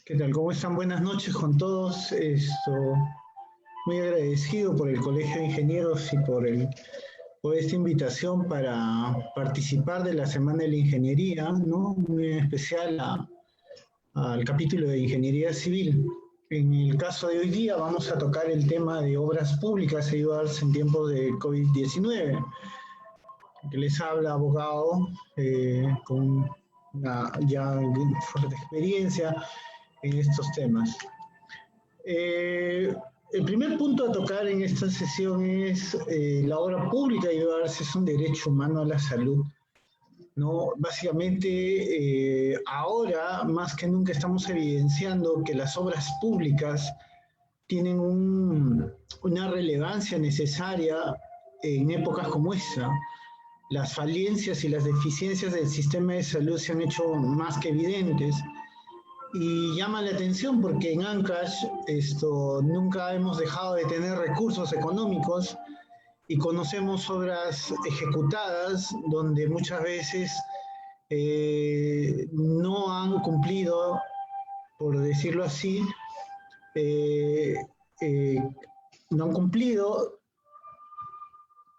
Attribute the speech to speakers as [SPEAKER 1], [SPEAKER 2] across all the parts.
[SPEAKER 1] ¿Qué tal? ¿Cómo están? Buenas noches con todos. Muy agradecido por el Colegio de Ingenieros y por esta invitación para participar de la Semana de la Ingeniería, ¿no? Muy en especial al capítulo de Ingeniería Civil. En el caso de hoy día vamos a tocar el tema de obras públicas e ayudarse en tiempos de COVID-19, que les habla abogado con una ya fuerte experiencia en estos temas. Eh, el primer punto a tocar en esta sesión es la obra pública y ayudarse es un derecho humano a la salud. ¿No? Básicamente, ahora más que nunca estamos evidenciando que las obras públicas tienen una relevancia necesaria en épocas como esta. Las falencias y las deficiencias del sistema de salud se han hecho más que evidentes y llama la atención porque en Ancash nunca hemos dejado de tener recursos económicos y conocemos obras ejecutadas donde muchas veces no han cumplido, por decirlo así, eh, eh, no han cumplido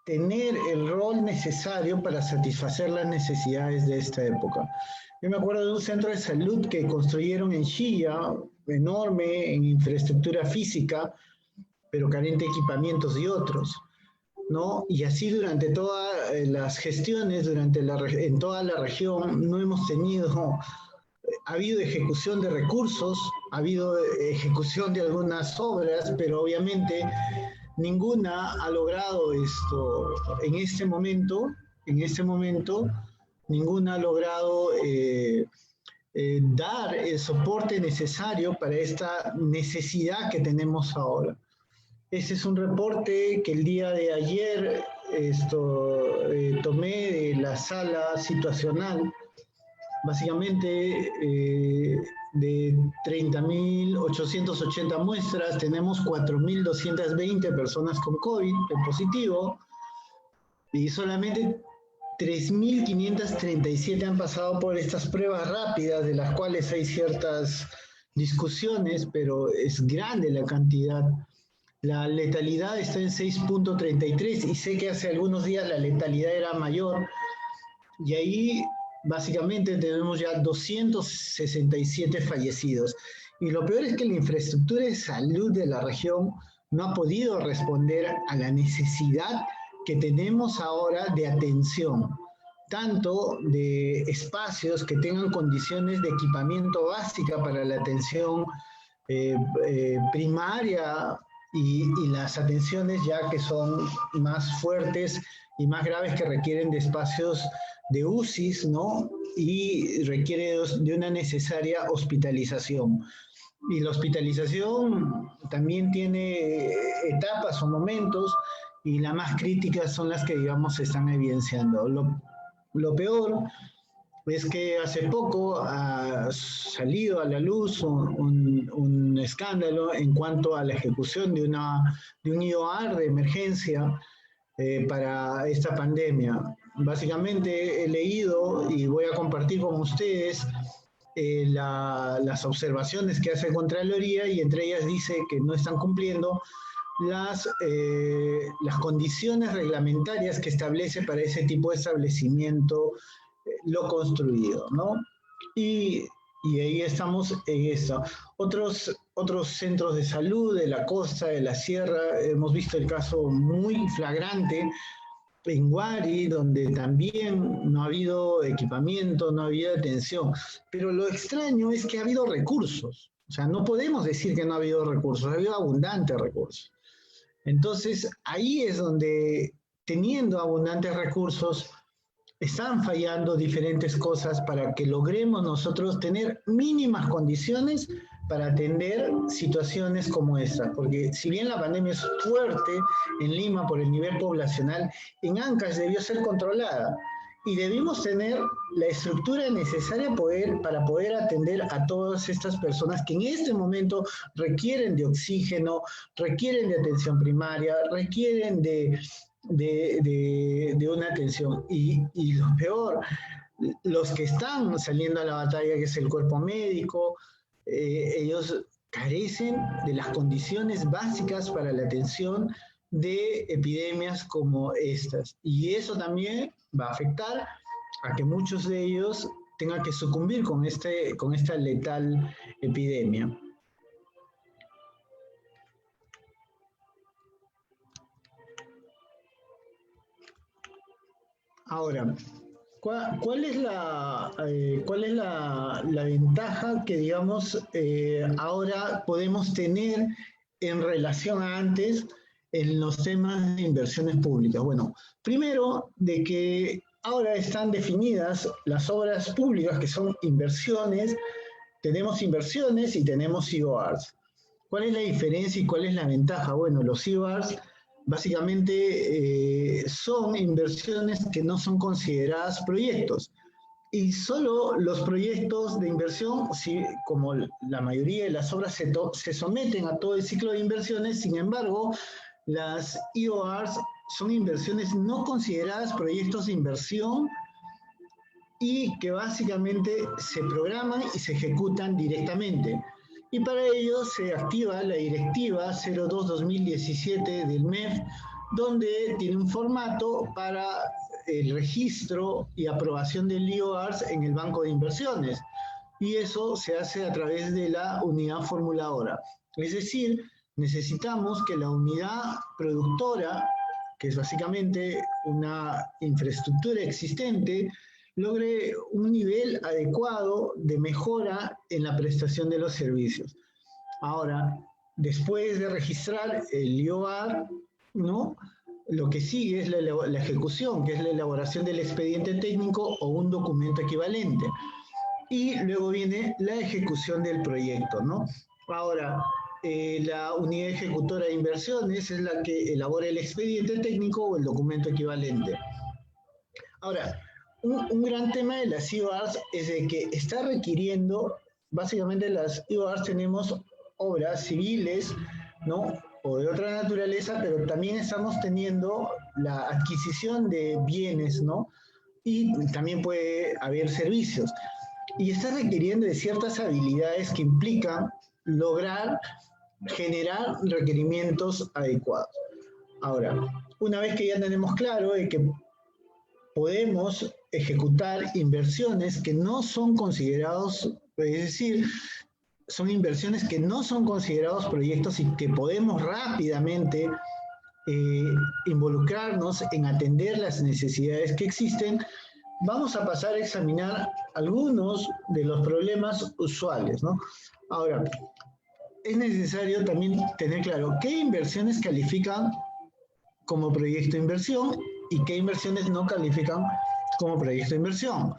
[SPEAKER 1] tener el rol necesario para satisfacer las necesidades de esta época. Yo me acuerdo de un centro de salud que construyeron en Chilla, enorme, en infraestructura física, pero carente de equipamientos y otros, ¿no? Y así durante todas las gestiones, en toda la región, no hemos tenido, ha habido ejecución de recursos, ha habido ejecución de algunas obras, pero obviamente ninguna ha logrado en este momento, ninguna ha logrado dar el soporte necesario para esta necesidad que tenemos ahora. Este es un reporte que el día de ayer tomé de la sala situacional, básicamente de 30.880 muestras, tenemos 4.220 personas con COVID positivo y solamente 3.537 han pasado por estas pruebas rápidas, de las cuales hay ciertas discusiones, pero es grande la cantidad. La letalidad está en 6.33 y sé que hace algunos días la letalidad era mayor y ahí básicamente tenemos ya 267 fallecidos. Y lo peor es que la infraestructura de salud de la región no ha podido responder a la necesidad que tenemos ahora de atención, tanto de espacios que tengan condiciones de equipamiento básica para la atención primaria y las atenciones ya que son más fuertes y más graves que requieren de espacios de UCIs, ¿no? Y requiere de una necesaria hospitalización. Y la hospitalización también tiene etapas o momentos y las más críticas son las que, digamos, se están evidenciando. Lo peor es que hace poco ha salido a la luz un escándalo en cuanto a la ejecución de un IOR de emergencia para esta pandemia. Básicamente he leído y voy a compartir con ustedes las observaciones que hace Contraloría y entre ellas dice que no están cumpliendo las condiciones reglamentarias que establece para ese tipo de establecimiento lo construido, ¿no? Y, y ahí estamos en esto. Otros centros de salud de la costa, de la sierra, hemos visto el caso muy flagrante en Guari, donde también no ha habido equipamiento, no ha habido atención. Pero lo extraño es que ha habido recursos. O sea, no podemos decir que no ha habido recursos, ha habido abundantes recursos. Entonces, ahí es donde, teniendo abundantes recursos, están fallando diferentes cosas para que logremos nosotros tener mínimas condiciones para atender situaciones como esta. Porque si bien la pandemia es fuerte en Lima por el nivel poblacional, en Ancash debió ser controlada y debimos tener la estructura necesaria para poder atender a todas estas personas que en este momento requieren de oxígeno, requieren de atención primaria, requieren de una atención. Y lo peor, los que están saliendo a la batalla, que es el cuerpo médico, ellos carecen de las condiciones básicas para la atención de epidemias como estas. Y eso también va a afectar a que muchos de ellos tengan que sucumbir con esta letal epidemia. Ahora, ¿cuál es la ventaja que, digamos, ahora podemos tener en relación a antes en los temas de inversiones públicas? Bueno, primero, de que ahora están definidas las obras públicas, que son inversiones. Tenemos inversiones y tenemos CBORs. ¿Cuál es la diferencia y cuál es la ventaja? Bueno, los CBORs básicamente son inversiones que no son consideradas proyectos. Y solo los proyectos de inversión, como la mayoría de las obras se someten a todo el ciclo de inversiones, sin embargo, las EORs son inversiones no consideradas proyectos de inversión y que básicamente se programan y se ejecutan directamente. Y para ello se activa la Directiva 02-2017 del MEF, donde tiene un formato para el registro y aprobación del EORs en el Banco de Inversiones. Y eso se hace a través de la unidad formuladora. Es decir, necesitamos que la unidad productora, que es básicamente una infraestructura existente, logre un nivel adecuado de mejora en la prestación de los servicios. Ahora, después de registrar el IOR, ¿no?, lo que sigue es la ejecución, que es la elaboración del expediente técnico o un documento equivalente. Y luego viene la ejecución del proyecto, ¿no? Ahora, la unidad ejecutora de inversiones es la que elabora el expediente técnico o el documento equivalente. Ahora, un gran tema de las EORs es de que está requiriendo, básicamente las EORs tenemos obras civiles, ¿no?, o de otra naturaleza, pero también estamos teniendo la adquisición de bienes, ¿no?, y también puede haber servicios. Y está requiriendo de ciertas habilidades que implican lograr generar requerimientos adecuados. Ahora, una vez que ya tenemos claro de que podemos ejecutar inversiones que no son considerados, es decir, son inversiones que no son considerados proyectos y que podemos rápidamente involucrarnos en atender las necesidades que existen, vamos a pasar a examinar algunos de los problemas usuales, ¿no? Ahora, es necesario también tener claro qué inversiones califican como proyecto de inversión y qué inversiones no califican como proyecto de inversión.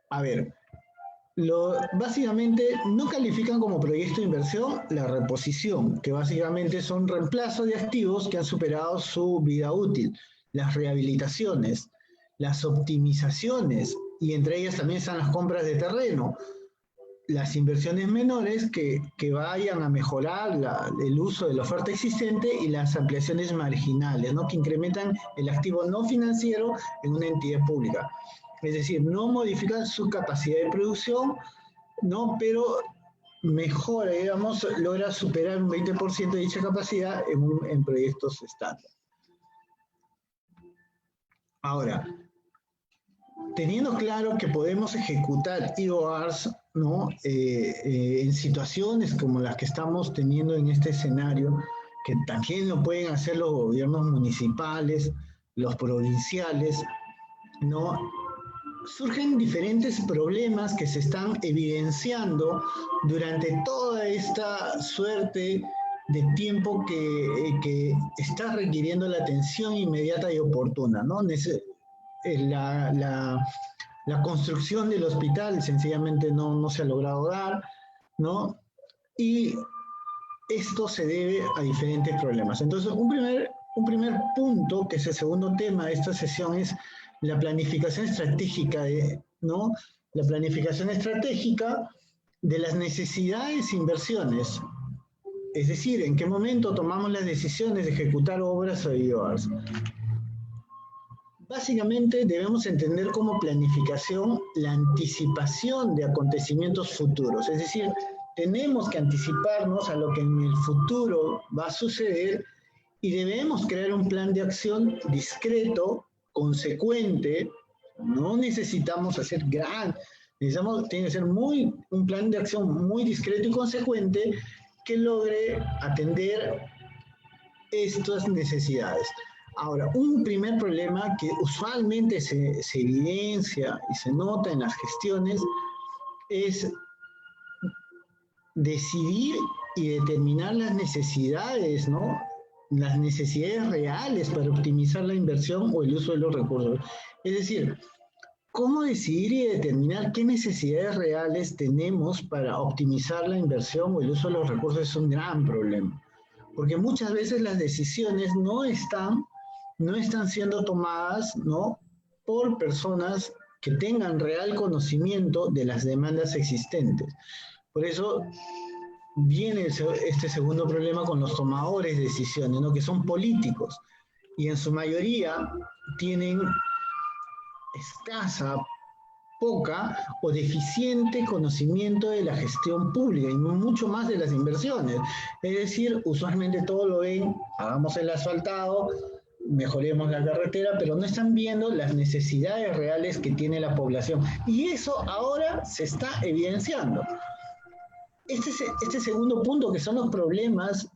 [SPEAKER 1] A ver, básicamente no califican como proyecto de inversión la reposición, que básicamente son reemplazos de activos que han superado su vida útil, las rehabilitaciones, las optimizaciones, y entre ellas también están las compras de terreno, las inversiones menores que vayan a mejorar el uso de la oferta existente y las ampliaciones marginales, ¿no?, que incrementan el activo no financiero en una entidad pública. Es decir, no modifican su capacidad de producción, ¿no?, pero mejora, digamos, logra superar un 20% de dicha capacidad en proyectos estándar. Ahora, teniendo claro que podemos ejecutar EORs, ¿no?, en situaciones como las que estamos teniendo en este escenario, que también lo pueden hacer los gobiernos municipales, los provinciales, ¿no?, surgen diferentes problemas que se están evidenciando durante toda esta suerte de tiempo que está requiriendo la atención inmediata y oportuna, ¿no? La construcción del hospital sencillamente no se ha logrado dar, ¿no? Y esto se debe a diferentes problemas. Entonces, un primer punto, que es el segundo tema de esta sesión, es la planificación estratégica, ¿no?, la planificación estratégica de las necesidades e inversiones. Es decir, en qué momento tomamos las decisiones de ejecutar obras o EORs. Básicamente debemos entender como planificación la anticipación de acontecimientos futuros, es decir, tenemos que anticiparnos a lo que en el futuro va a suceder y debemos crear un plan de acción discreto, consecuente. No necesitamos hacer tiene que ser un plan de acción muy discreto y consecuente que logre atender estas necesidades. Ahora, un primer problema que usualmente se evidencia y se nota en las gestiones es decidir y determinar las necesidades, ¿no? Las necesidades reales para optimizar la inversión o el uso de los recursos. Es decir, ¿cómo decidir y determinar qué necesidades reales tenemos para optimizar la inversión o el uso de los recursos? Es un gran problema, porque muchas veces las decisiones no están siendo tomadas, ¿no?, por personas que tengan real conocimiento de las demandas existentes. Por eso viene este segundo problema con los tomadores de decisiones, ¿no?, que son políticos y en su mayoría tienen escasa, poca o deficiente conocimiento de la gestión pública y mucho más de las inversiones. Es decir, usualmente todo lo ven, hagamos el asfaltado, mejoremos la carretera, pero no están viendo las necesidades reales que tiene la población. Y eso ahora se está evidenciando. Este segundo punto, que son los problemas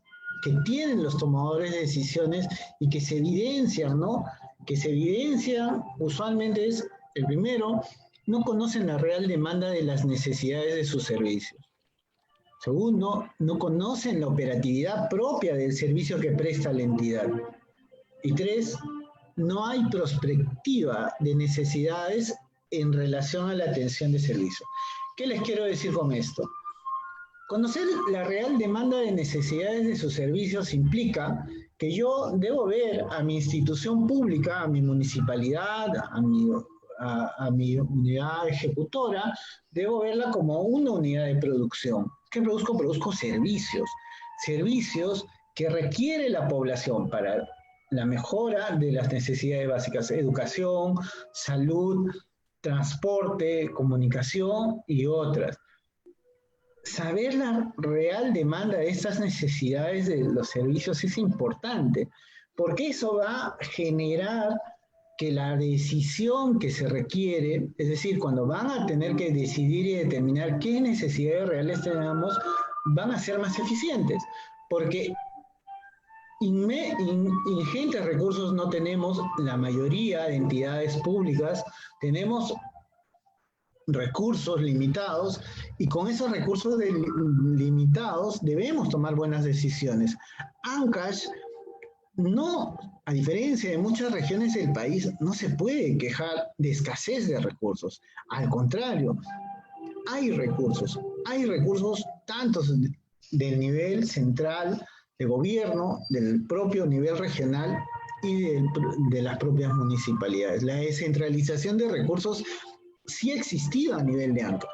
[SPEAKER 1] que tienen los tomadores de decisiones y que se evidencian, ¿no? Que se evidencian usualmente es, el primero, no conocen la real demanda de las necesidades de sus servicios. Segundo, no conocen la operatividad propia del servicio que presta la entidad. Y tres, no hay prospectiva de necesidades en relación a la atención de servicio. ¿Qué les quiero decir con esto? Conocer la real demanda de necesidades de sus servicios implica que yo debo ver a mi institución pública, a mi municipalidad, a mi unidad ejecutora, debo verla como una unidad de producción. ¿Qué produzco? Produzco servicios. Servicios que requiere la población para la mejora de las necesidades básicas: educación, salud, transporte, comunicación y otras. Saber la real demanda de estas necesidades de los servicios es importante, porque eso va a generar que la decisión que se requiere, es decir, cuando van a tener que decidir y determinar qué necesidades reales tenemos, van a ser más eficientes, porque ingentes recursos no tenemos la mayoría de entidades públicas, tenemos recursos limitados y con esos recursos limitados debemos tomar buenas decisiones. Ancash, no, a diferencia de muchas regiones del país, no se puede quejar de escasez de recursos. Al contrario, hay recursos tanto del nivel central de gobierno, del propio nivel regional y de las propias municipalidades. La descentralización de recursos sí ha existido a nivel de Ancash,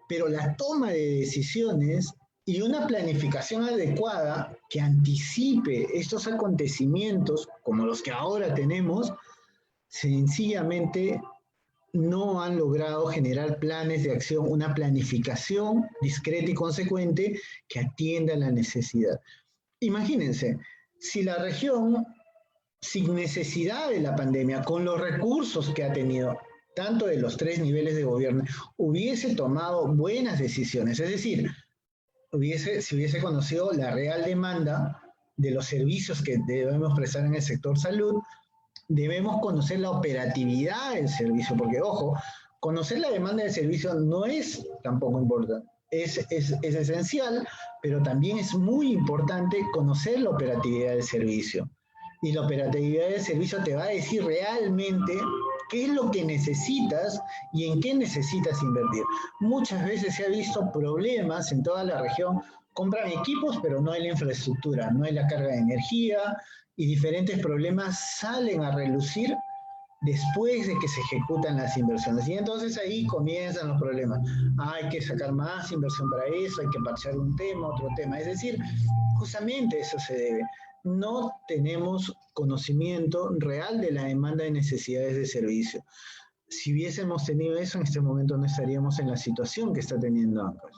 [SPEAKER 1] pero la toma de decisiones y una planificación adecuada que anticipe estos acontecimientos, como los que ahora tenemos, sencillamente no han logrado generar planes de acción, una planificación discreta y consecuente que atienda a la necesidad. Imagínense, si la región, sin necesidad de la pandemia, con los recursos que ha tenido, tanto de los tres niveles de gobierno, hubiese tomado buenas decisiones, es decir, si hubiese conocido la real demanda de los servicios que debemos prestar en el sector salud, debemos conocer la operatividad del servicio, porque, ojo, conocer la demanda del servicio no es tampoco importante, es esencial, pero también es muy importante conocer la operatividad del servicio. Y la operatividad del servicio te va a decir realmente qué es lo que necesitas y en qué necesitas invertir. Muchas veces se ha visto problemas en toda la región, compran equipos, pero no hay la infraestructura, no hay la carga de energía, y diferentes problemas salen a relucir después de que se ejecutan las inversiones. Y entonces ahí comienzan los problemas. Hay que sacar más inversión para eso, hay que parchar un tema, otro tema. Es decir, justamente eso se debe. No tenemos conocimiento real de la demanda de necesidades de servicio. Si hubiésemos tenido eso, en este momento no estaríamos en la situación que está teniendo Ancash.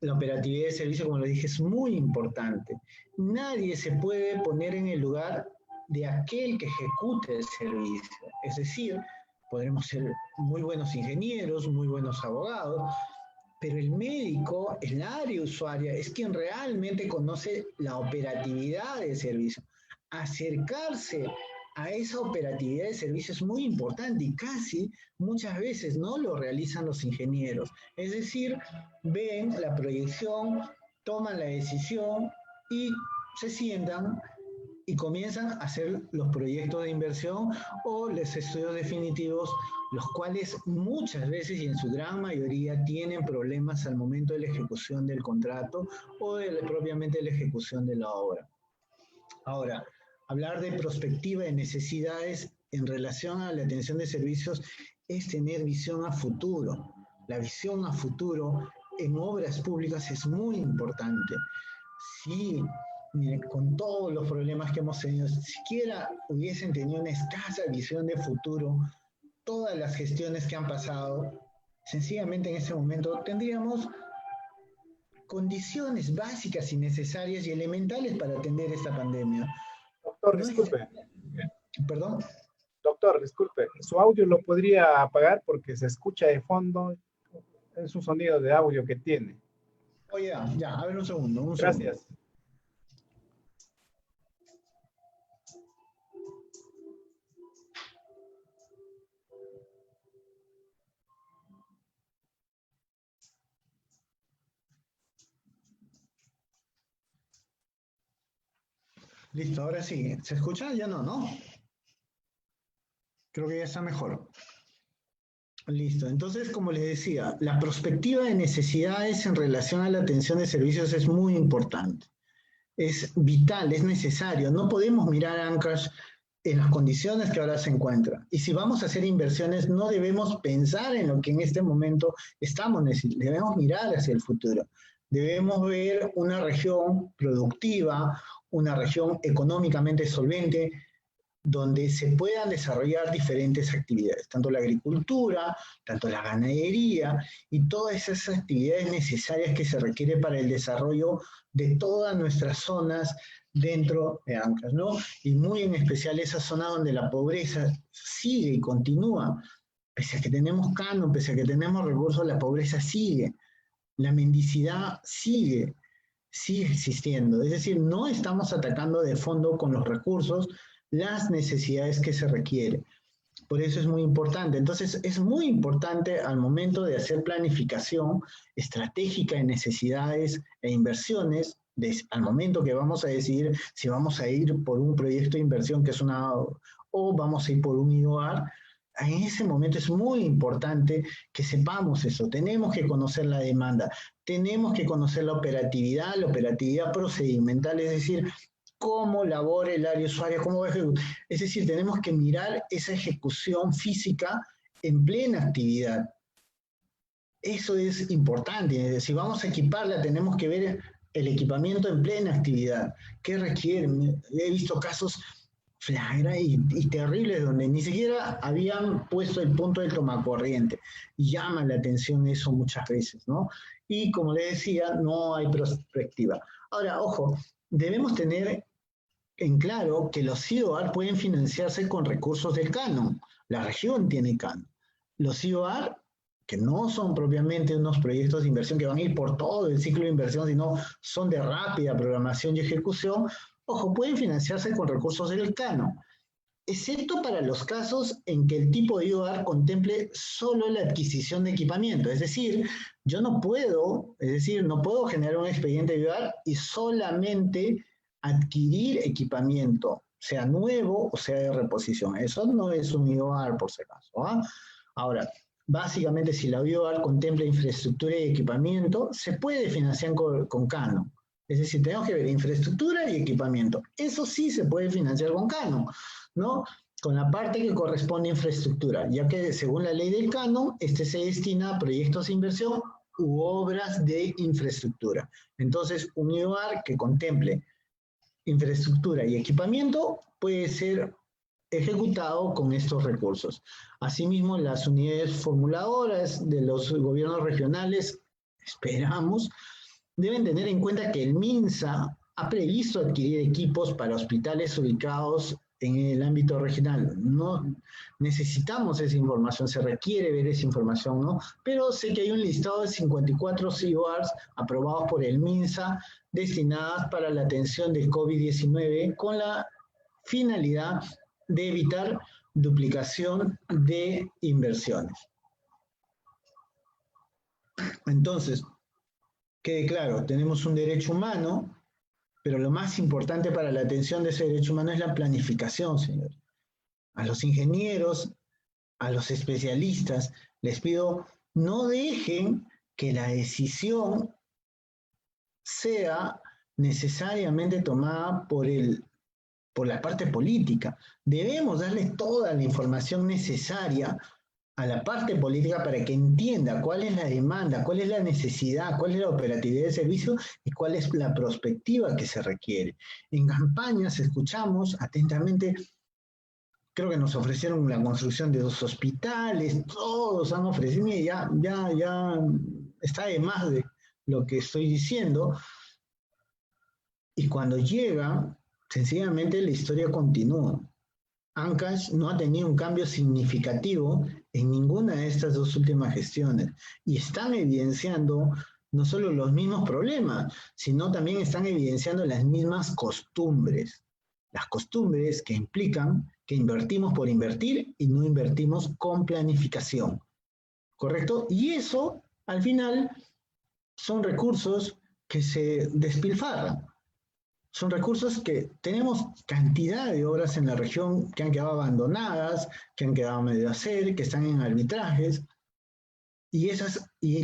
[SPEAKER 1] la operatividad de servicio, como lo dije, es muy importante. Nadie se puede poner en el lugar de aquel que ejecute el servicio. Es decir, podremos ser muy buenos ingenieros, muy buenos abogados, pero el médico, el área usuaria, es quien realmente conoce la operatividad del servicio. Acercarse a esa operatividad de servicio es muy importante y casi muchas veces no lo realizan los ingenieros. Es decir, ven la proyección, toman la decisión y se sientan y comienzan a hacer los proyectos de inversión o los estudios definitivos, los cuales muchas veces y en su gran mayoría tienen problemas al momento de la ejecución del contrato o propiamente la ejecución de la obra. Ahora, hablar de prospectiva de necesidades en relación a la atención de servicios es tener visión a futuro. La visión a futuro en obras públicas es muy importante. Sí, miren, con todos los problemas que hemos tenido, si siquiera hubiesen tenido una escasa visión de futuro, todas las gestiones que han pasado, sencillamente en ese momento tendríamos condiciones básicas y necesarias y elementales para atender esta pandemia.
[SPEAKER 2] Doctor,
[SPEAKER 1] No es,
[SPEAKER 2] disculpe.
[SPEAKER 1] perdón.
[SPEAKER 2] Doctor, disculpe. Su audio lo podría apagar porque se escucha de fondo. Es un sonido de audio que tiene.
[SPEAKER 1] Oye, ya, a ver un segundo, un segundo.
[SPEAKER 2] Gracias.
[SPEAKER 1] Listo, ahora sí. ¿Se escucha? Ya no, ¿no? Creo que ya está mejor. Listo. Entonces, como les decía, la perspectiva de necesidades en relación a la atención de servicios es muy importante. Es vital, es necesario. No podemos mirar a Ancash en las condiciones que ahora se encuentra. Y si vamos a hacer inversiones, no debemos pensar en lo que en este momento estamos necesitando. Debemos mirar hacia el futuro. Debemos ver una región productiva, una región económicamente solvente, donde se puedan desarrollar diferentes actividades, tanto la agricultura, tanto la ganadería y todas esas actividades necesarias que se requieren para el desarrollo de todas nuestras zonas dentro de Ancash, ¿no? Y muy en especial esa zona donde la pobreza sigue y continúa. Pese a que tenemos canon, pese a que tenemos recursos, la pobreza sigue, la mendicidad sigue existiendo. Es decir, no estamos atacando de fondo con los recursos las necesidades que se requieren. Por eso es muy importante. Entonces, es muy importante al momento de hacer planificación estratégica de necesidades e inversiones, al momento que vamos a decidir si vamos a ir por un proyecto de inversión que es o vamos a ir por un IOAR, en ese momento es muy importante que sepamos eso. Tenemos que conocer la demanda, tenemos que conocer la operatividad procedimental, es decir, cómo labora el área usuaria, cómo va a ejecutar. Es decir, tenemos que mirar esa ejecución física en plena actividad. Eso es importante. Si vamos a equiparla, tenemos que ver el equipamiento en plena actividad. ¿Qué requiere? He visto casos flagrantes y terribles donde ni siquiera habían puesto el punto del tomacorriente. Y llama la atención eso muchas veces, ¿no? Y como les decía, no hay perspectiva. Ahora, ojo, debemos tener en claro que los IOAR pueden financiarse con recursos del canon. La región tiene canon. Los IOAR, que no son propiamente unos proyectos de inversión que van a ir por todo el ciclo de inversión, sino son de rápida programación y ejecución, ojo, pueden financiarse con recursos del canon, excepto para los casos en que el tipo de IOAR contemple solo la adquisición de equipamiento. Es decir, yo no puedo generar un expediente de IOAR y solamente adquirir equipamiento, sea nuevo o sea de reposición. Eso no es un IOAR, por si acaso. ¿Ah? Ahora, básicamente, si la IOAR contempla infraestructura y equipamiento, se puede financiar con canon. Es decir, tenemos que ver infraestructura y equipamiento. Eso sí se puede financiar con canon, ¿no? Con la parte que corresponde a infraestructura, ya que según la ley del canon, este se destina a proyectos de inversión u obras de infraestructura. Entonces, un IOAR que contemple infraestructura y equipamiento puede ser ejecutado con estos recursos. Asimismo, las unidades formuladoras de los gobiernos regionales, esperamos, deben tener en cuenta que el MINSA ha previsto adquirir equipos para hospitales ubicados en el ámbito regional. No necesitamos esa información, se requiere ver esa información, ¿no? Pero sé que hay un listado de 54 COARs aprobados por el MINSA destinadas para la atención del COVID-19 con la finalidad de evitar duplicación de inversiones. Entonces, quede claro, tenemos un derecho humano, pero lo más importante para la atención de ese derecho humano es la planificación, señor. A los ingenieros, a los especialistas, les pido, no dejen que la decisión sea necesariamente tomada por la parte política. Debemos darle toda la información necesaria a la parte política para que entienda cuál es la demanda, cuál es la necesidad, cuál es la operatividad del servicio y cuál es la prospectiva que se requiere. En campañas escuchamos atentamente, creo que nos ofrecieron la construcción de 2 hospitales, todos han ofrecido, y ya está de más de lo que estoy diciendo, y cuando llega, sencillamente la historia continúa. Ancash no ha tenido un cambio significativo en ninguna de estas 2 últimas gestiones y están evidenciando no solo los mismos problemas, sino también están evidenciando las mismas costumbres. Las costumbres que implican que invertimos por invertir y no invertimos con planificación. ¿Correcto? Y eso, al final, son recursos que se despilfarran. Son recursos que tenemos cantidad de obras en la región que han quedado abandonadas, que han quedado a medio hacer, que están en arbitrajes, y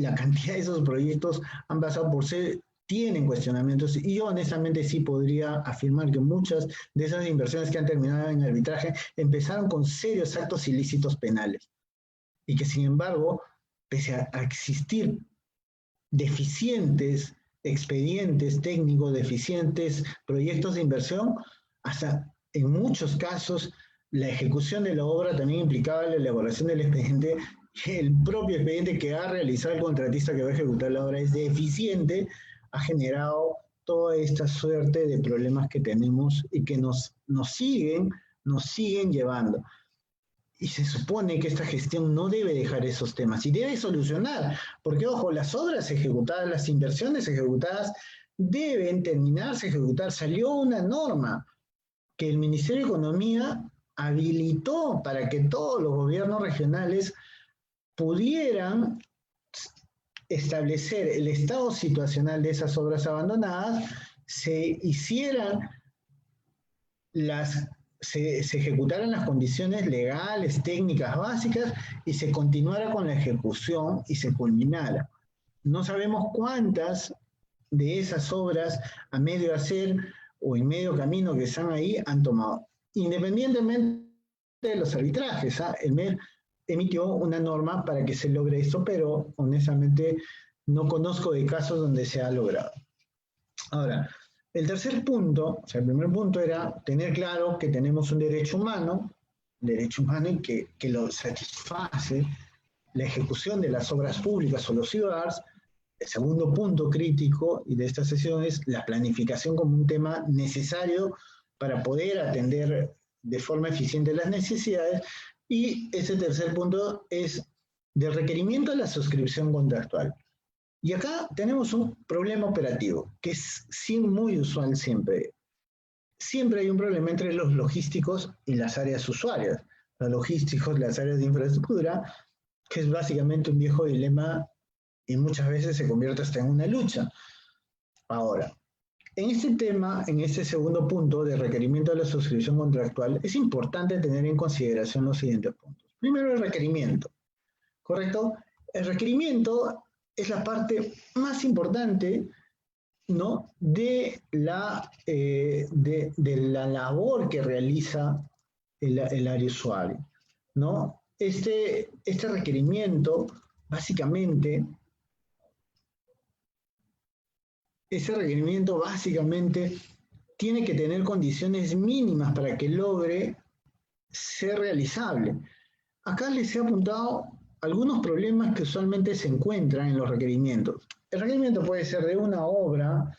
[SPEAKER 1] la cantidad de esos proyectos han pasado por ser, tienen cuestionamientos, y yo honestamente sí podría afirmar que muchas de esas inversiones que han terminado en arbitraje empezaron con serios actos ilícitos penales, y que sin embargo, pese a existir deficientes expedientes técnicos, deficientes proyectos de inversión, hasta en muchos casos la ejecución de la obra también implicaba la elaboración del expediente. El propio expediente que ha realizado el contratista que va a ejecutar la obra es deficiente, ha generado toda esta suerte de problemas que tenemos y que nos siguen llevando. Y se supone que esta gestión no debe dejar esos temas y debe solucionar, porque ojo, las obras ejecutadas, las inversiones ejecutadas deben terminarse, ejecutar. Salió una norma que el Ministerio de Economía habilitó para que todos los gobiernos regionales pudieran establecer el estado situacional de esas obras abandonadas, se ejecutaran las condiciones legales, técnicas básicas y se continuara con la ejecución y se culminara. No sabemos cuántas de esas obras a medio hacer o en medio camino que están ahí han tomado. Independientemente de los arbitrajes, el MER emitió una norma para que se logre esto, pero honestamente no conozco de casos donde se ha logrado. Ahora, el tercer punto, o sea, el primer punto era tener claro que tenemos un derecho humano y que lo satisface la ejecución de las obras públicas o los CIOARs. El segundo punto crítico y de esta sesión es la planificación como un tema necesario para poder atender de forma eficiente las necesidades. Y ese tercer punto es del requerimiento de la suscripción contractual. Y acá tenemos un problema operativo, que es muy usual siempre. Siempre hay un problema entre los logísticos y las áreas usuarias. Los logísticos, las áreas de infraestructura, que es básicamente un viejo dilema y muchas veces se convierte hasta en una lucha. Ahora, en este tema, en este segundo punto de requerimiento de la suscripción contractual, es importante tener en consideración los siguientes puntos. Primero, el requerimiento, ¿correcto? El requerimiento es la parte más importante, ¿no?, de la labor que realiza el área usuario, ¿no? Este requerimiento, básicamente, tiene que tener condiciones mínimas para que logre ser realizable. Acá les he apuntado algunos problemas que usualmente se encuentran en los requerimientos. El requerimiento puede ser de una obra,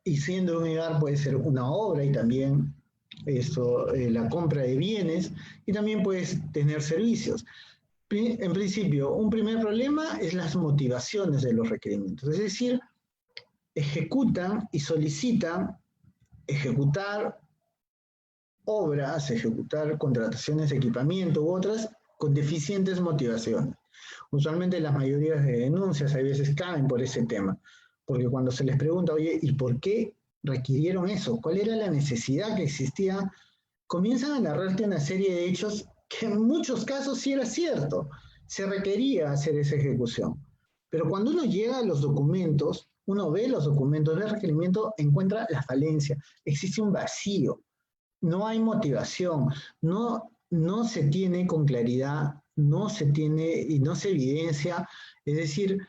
[SPEAKER 1] y siendo un IGAR puede ser una obra y también la compra de bienes, y también puedes tener servicios. En principio, un primer problema es las motivaciones de los requerimientos, es decir, ejecutan y solicitan ejecutar obras, ejecutar contrataciones de equipamiento u otras con deficientes motivaciones. Usualmente las mayorías de denuncias a veces caen por ese tema, porque cuando se les pregunta, oye, ¿y por qué requirieron eso? ¿Cuál era la necesidad que existía? Comienzan a narrarte una serie de hechos que en muchos casos sí era cierto, se requería hacer esa ejecución. Pero cuando uno llega a los documentos, uno ve los documentos del requerimiento, encuentra la falencia, existe un vacío, no hay motivación, no se tiene con claridad, no se tiene y no se evidencia, es decir,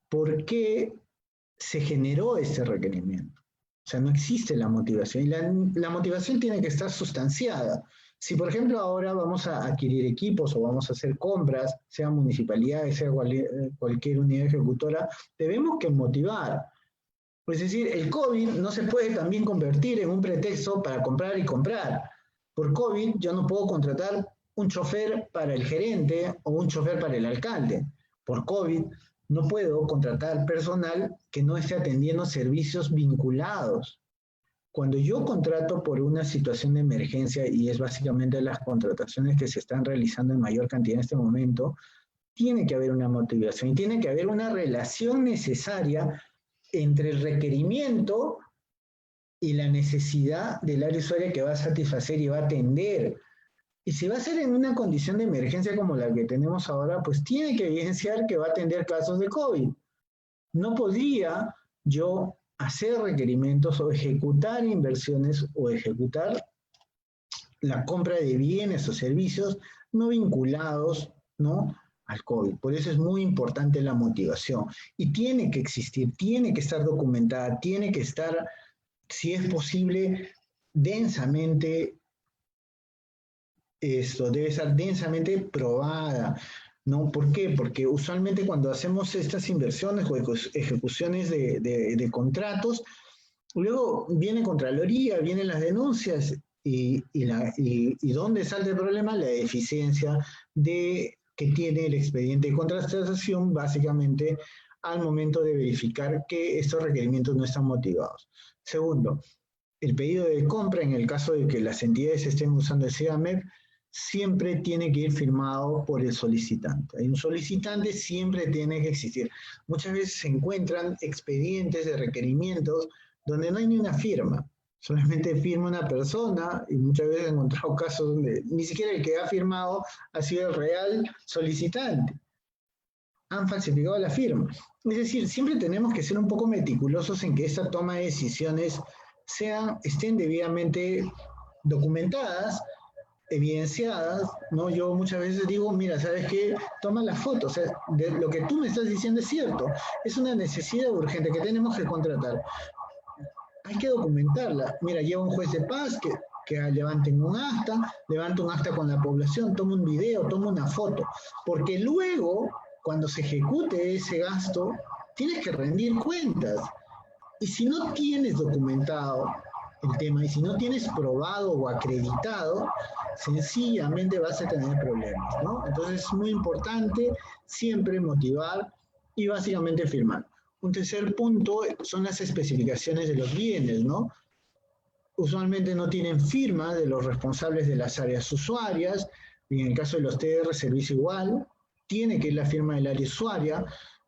[SPEAKER 1] ¿por qué se generó este requerimiento? O sea, no existe la motivación. Y la motivación tiene que estar sustanciada. Si, por ejemplo, ahora vamos a adquirir equipos o vamos a hacer compras, sea municipalidades, sea cualquier unidad ejecutora, debemos que motivar. Es decir, el COVID no se puede también convertir en un pretexto para comprar y comprar. Por COVID yo no puedo contratar un chofer para el gerente o un chofer para el alcalde. Por COVID no puedo contratar personal que no esté atendiendo servicios vinculados. Cuando yo contrato por una situación de emergencia, y es básicamente las contrataciones que se están realizando en mayor cantidad en este momento, tiene que haber una motivación y tiene que haber una relación necesaria entre el requerimiento y la necesidad del área usuaria que va a satisfacer y va a atender. Y si va a ser en una condición de emergencia como la que tenemos ahora, pues tiene que evidenciar que va a atender casos de COVID. No podría yo hacer requerimientos o ejecutar inversiones o ejecutar la compra de bienes o servicios no vinculados, ¿no?, al COVID. Por eso es muy importante la motivación. Y tiene que existir, tiene que estar documentada, tiene que estar, si es posible, densamente, debe estar densamente probada, ¿no? ¿Por qué? Porque usualmente cuando hacemos estas inversiones o ejecuciones de contratos, luego viene Contraloría, vienen las denuncias y ¿dónde sale el problema? La deficiencia que tiene el expediente de contratación, básicamente al momento de verificar que estos requerimientos no están motivados. Segundo, el pedido de compra, en el caso de que las entidades estén usando el SIGAMEP, siempre tiene que ir firmado por el solicitante. Hay un solicitante, siempre tiene que existir. Muchas veces se encuentran expedientes de requerimientos donde no hay ni una firma, solamente firma una persona, y muchas veces he encontrado casos donde ni siquiera el que ha firmado ha sido el real solicitante. Han falsificado la firma. Es decir, siempre tenemos que ser un poco meticulosos en que esta toma de decisiones estén debidamente documentadas, evidenciadas, ¿no? Yo muchas veces digo, mira, ¿sabes qué? Toma las fotos, o sea, de lo que tú me estás diciendo es cierto, es una necesidad urgente que tenemos que contratar. Hay que documentarla. Mira, lleva un juez de paz que levanten un acta, levanta un acta con la población, toma un video, toma una foto, porque luego, cuando se ejecute ese gasto, tienes que rendir cuentas. Y si no tienes documentado el tema, y si no tienes probado o acreditado, sencillamente vas a tener problemas, ¿no? Entonces es muy importante siempre motivar y básicamente firmar. Un tercer punto son las especificaciones de los bienes, ¿no? Usualmente no tienen firma de los responsables de las áreas usuarias, y en el caso de los TR, servicio igual, tiene que ir la firma del área usuaria,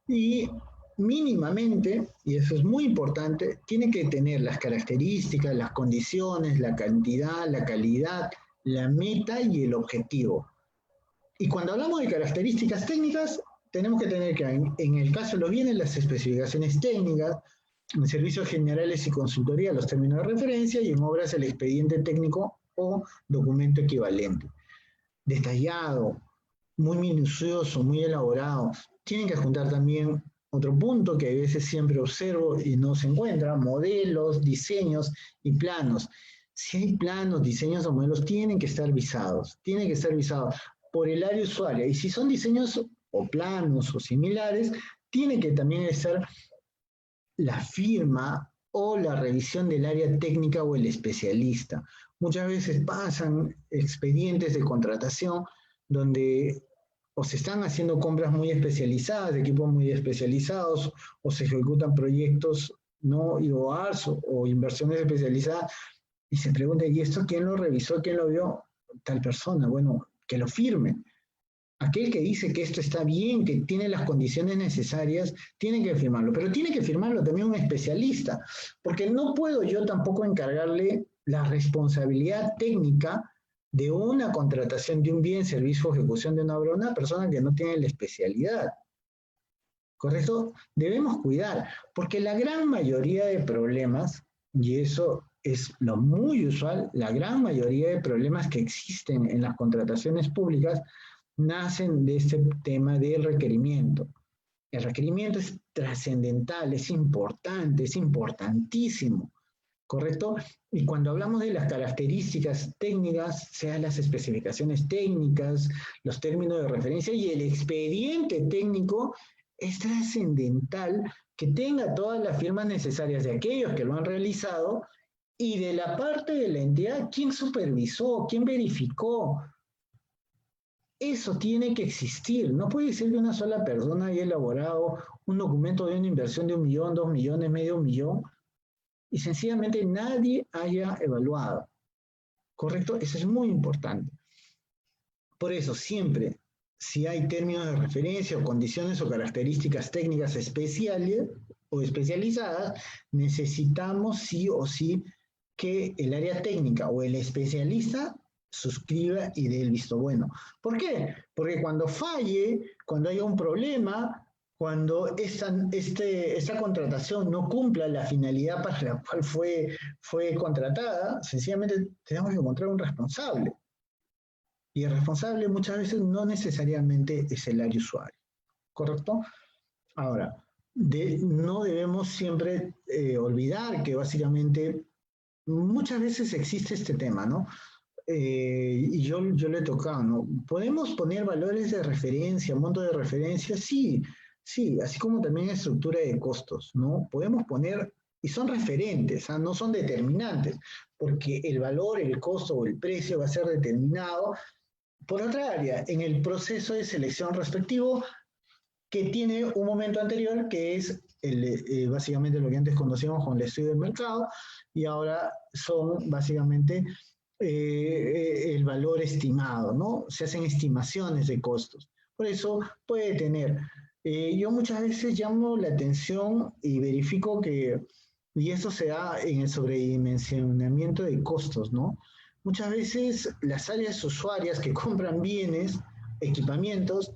[SPEAKER 1] y mínimamente, y eso es muy importante, tiene que tener las características, las condiciones, la cantidad, la calidad, la meta y el objetivo. Y cuando hablamos de características técnicas, tenemos que tener que, en el caso de los bienes, las especificaciones técnicas, en servicios generales y consultoría, los términos de referencia, y en obras el expediente técnico o documento equivalente. Detallado, muy minucioso, muy elaborado. Tienen que adjuntar también otro punto que a veces siempre observo y no se encuentra: modelos, diseños y planos. Si hay planos, diseños o modelos, tienen que estar visados por el área usuaria. Y si son diseños o planos o similares, tiene que también estar la firma o la revisión del área técnica o el especialista. Muchas veces pasan expedientes de contratación donde o se están haciendo compras muy especializadas, de equipos muy especializados, o se ejecutan proyectos no IOARs o inversiones especializadas, y se pregunta, ¿y esto quién lo revisó, quién lo vio? Tal persona, bueno, que lo firme. Aquel que dice que esto está bien, que tiene las condiciones necesarias, tiene que firmarlo, pero tiene que firmarlo también un especialista, porque no puedo yo tampoco encargarle la responsabilidad técnica de una contratación de un bien, servicio o ejecución de una obra a una persona que no tiene la especialidad. ¿Correcto? Debemos cuidar, porque la gran mayoría de problemas, y eso es lo muy usual, la gran mayoría de problemas que existen en las contrataciones públicas nacen de este tema del requerimiento. El requerimiento es trascendental, es importante, es importantísimo, ¿correcto? Y cuando hablamos de las características técnicas, sean las especificaciones técnicas, los términos de referencia y el expediente técnico, es trascendental que tenga todas las firmas necesarias de aquellos que lo han realizado y de la parte de la entidad, quién supervisó, quién verificó. Eso tiene que existir. No puede ser que una sola persona haya elaborado un documento de una inversión de 1 millón, 2 millones, medio millón, y sencillamente nadie haya evaluado. ¿Correcto? Eso es muy importante. Por eso, siempre, si hay términos de referencia o condiciones o características técnicas especiales o especializadas, necesitamos sí o sí que el área técnica o el especialista suscriba y dé el visto bueno. ¿Por qué? Porque cuando falle, cuando haya un problema, cuando esta contratación no cumpla la finalidad para la cual fue contratada, sencillamente tenemos que encontrar un responsable. Y el responsable muchas veces no necesariamente es el área usuario, ¿correcto? Ahora, no debemos siempre olvidar que básicamente muchas veces existe este tema, ¿no? Y yo lo he tocado, ¿no? ¿Podemos poner valores de referencia, monto de referencia? Sí, sí, así como también estructura de costos, ¿no? Podemos poner, y son referentes, ¿ah? No son determinantes, porque el valor, el costo o el precio va a ser determinado por otra área, en el proceso de selección respectivo, que tiene un momento anterior, que es básicamente lo que antes conocíamos como el estudio del mercado, y ahora son básicamente el valor estimado, ¿no? Se hacen estimaciones de costos. Por eso puede tener. Yo muchas veces llamo la atención y verifico que, y esto se da en el sobredimensionamiento de costos, ¿no? Muchas veces las áreas usuarias que compran bienes, equipamientos,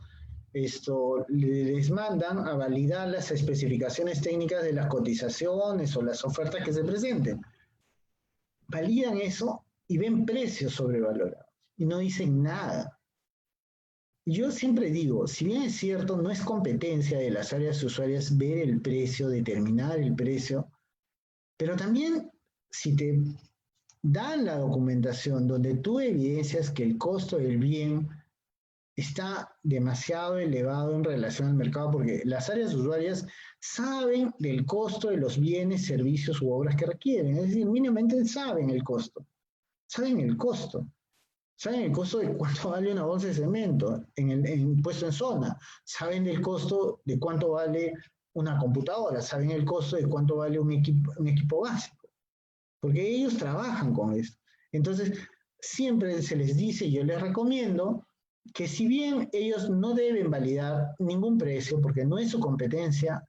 [SPEAKER 1] les mandan a validar las especificaciones técnicas de las cotizaciones o las ofertas que se presenten. Validan eso y ven precios sobrevalorados y no dicen nada. Yo siempre digo, si bien es cierto, no es competencia de las áreas usuarias ver el precio, determinar el precio, pero también si te dan la documentación donde tú evidencias que el costo del bien está demasiado elevado en relación al mercado, porque las áreas usuarias saben del costo de los bienes, servicios u obras que requieren, es decir, mínimamente saben el costo, saben el costo. Saben el costo de cuánto vale una bolsa de cemento puesto en zona, saben del costo de cuánto vale una computadora, saben el costo de cuánto vale un equipo básico, porque ellos trabajan con esto. Entonces, siempre se les dice, yo les recomiendo, que si bien ellos no deben validar ningún precio, porque no es su competencia,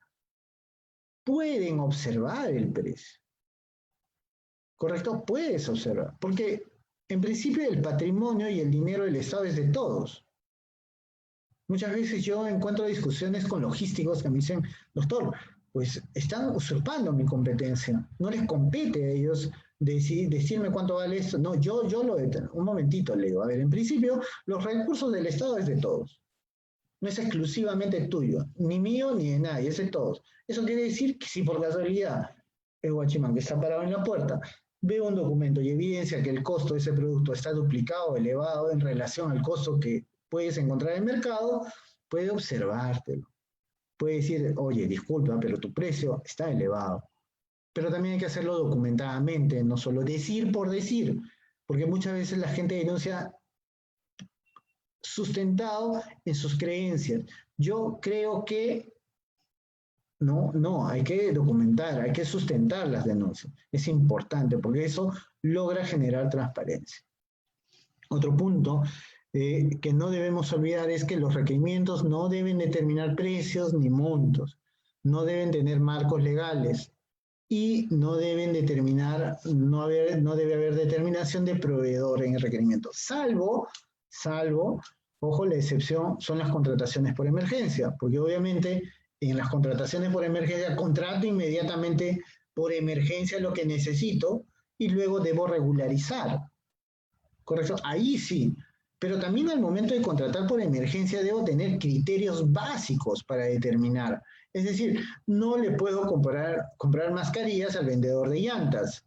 [SPEAKER 1] pueden observar el precio. ¿Correcto? Puedes observar, porque en principio el patrimonio y el dinero del Estado es de todos. Muchas veces yo encuentro discusiones con logísticos que me dicen, doctor, pues están usurpando mi competencia, no les compete a ellos decirme cuánto vale esto. No, yo lo detengo. Un momentito, le digo, a ver, en principio los recursos del Estado es de todos, no es exclusivamente tuyo, ni mío ni de nadie, es de todos. Eso quiere decir que si por casualidad el guachimán que está parado en la puerta ve un documento y evidencia que el costo de ese producto está duplicado o elevado en relación al costo que puedes encontrar en el mercado, puede observártelo. puede decir, oye, disculpa, pero tu precio está elevado. Pero también hay que hacerlo documentadamente, no solo decir por decir, porque muchas veces la gente denuncia sustentado en sus creencias. Yo creo que no, hay que documentar, hay que sustentar las denuncias. Es importante porque eso logra generar transparencia. Otro punto que no debemos olvidar es que los requerimientos no deben determinar precios ni montos, no deben tener marcos legales y no deben determinar, no debe haber determinación de proveedor en el requerimiento, salvo, ojo, la excepción son las contrataciones por emergencia, porque obviamente en las contrataciones por emergencia contrato inmediatamente por emergencia lo que necesito y luego debo regularizar. ¿Correcto? Ahí sí. Pero también al momento de contratar por emergencia debo tener criterios básicos para determinar. Es decir, no le puedo comprar mascarillas al vendedor de llantas.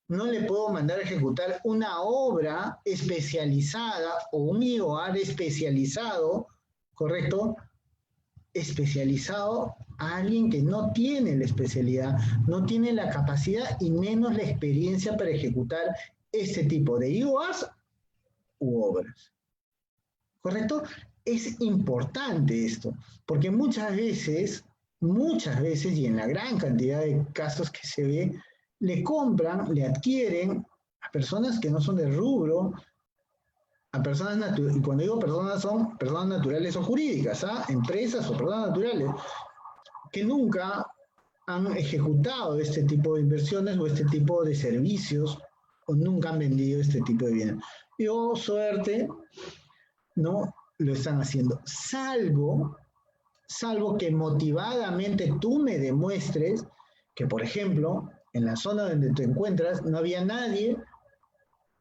[SPEAKER 1] No le puedo mandar a ejecutar una obra especializada o un IOAR especializado, ¿correcto? Especializado a alguien que no tiene la especialidad, no tiene la capacidad y menos la experiencia para ejecutar este tipo de IOAs u obras. ¿Correcto? Es importante esto, porque muchas veces, y en la gran cantidad de casos que se ve, le compran, le adquieren a personas que no son del rubro, a personas naturales, y cuando digo personas son personas naturales o jurídicas, ¿ah? Empresas o personas naturales, que nunca han ejecutado este tipo de inversiones o este tipo de servicios o nunca han vendido este tipo de bienes. Y oh, suerte, no lo están haciendo, salvo que motivadamente tú me demuestres que, por ejemplo, en la zona donde te encuentras no había nadie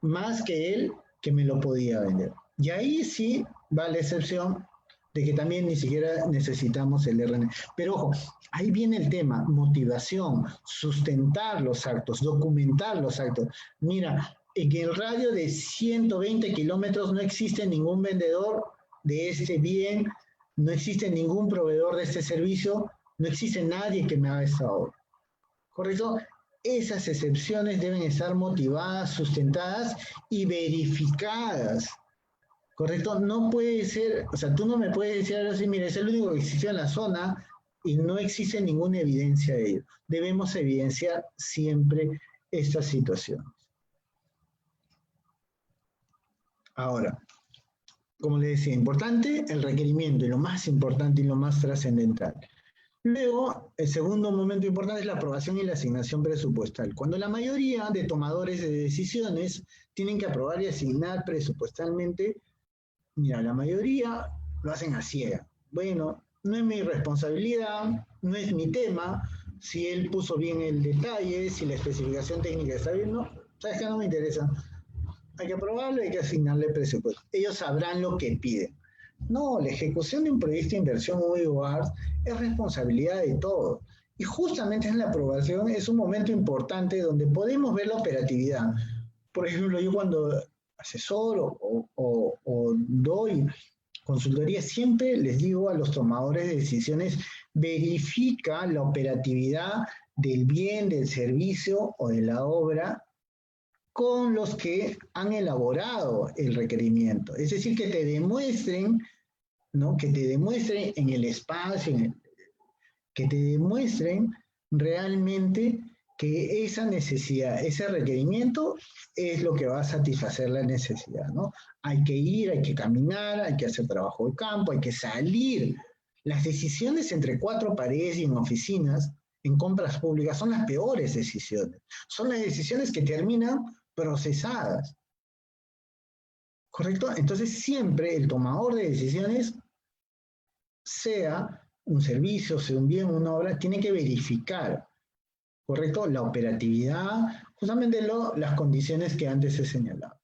[SPEAKER 1] más que él que me lo podía vender. Y ahí sí va la excepción de que también ni siquiera necesitamos el RN. Pero ojo, ahí viene el tema, motivación, sustentar los actos, documentar los actos. Mira, en el radio de 120 kilómetros no existe ningún vendedor de este bien, no existe ningún proveedor de este servicio, no existe nadie que me haga esta obra. ¿Correcto? Esas excepciones deben estar motivadas, sustentadas y verificadas. ¿Correcto? No puede ser, o sea, tú no me puedes decir algo así, mira, es el único que existió en la zona y no existe ninguna evidencia de ello. Debemos evidenciar siempre estas situaciones. Ahora, como les decía, importante el requerimiento y lo más importante y lo más trascendental. Luego, el segundo momento importante es la aprobación y la asignación presupuestal. Cuando la mayoría de tomadores de decisiones tienen que aprobar y asignar presupuestalmente, mira, la mayoría lo hacen a ciega. Bueno, no es mi responsabilidad, no es mi tema, si él puso bien el detalle, si la especificación técnica está bien, no, sabes que no me interesa. Hay que aprobarlo, hay que asignarle presupuesto. Ellos sabrán lo que piden. No, la ejecución de un proyecto de inversión UIOAR es responsabilidad de todos. Y justamente en la aprobación es un momento importante donde podemos ver la operatividad. Por ejemplo, yo cuando asesoro o doy consultoría, siempre les digo a los tomadores de decisiones, verifica la operatividad del bien, del servicio o de la obra con los que han elaborado el requerimiento. Es decir, que te demuestren, ¿no? Que te demuestren en el espacio, que te demuestren realmente que esa necesidad, ese requerimiento es lo que va a satisfacer la necesidad, ¿no? Hay que ir, hay que caminar, hay que hacer trabajo de campo, hay que salir. Las decisiones entre cuatro paredes y en oficinas, en compras públicas, son las peores decisiones. Son las decisiones que terminan procesadas. ¿Correcto? Entonces siempre el tomador de decisiones, sea un servicio, sea un bien, una obra, tiene que verificar, ¿correcto? La operatividad, justamente las condiciones que antes he señalado.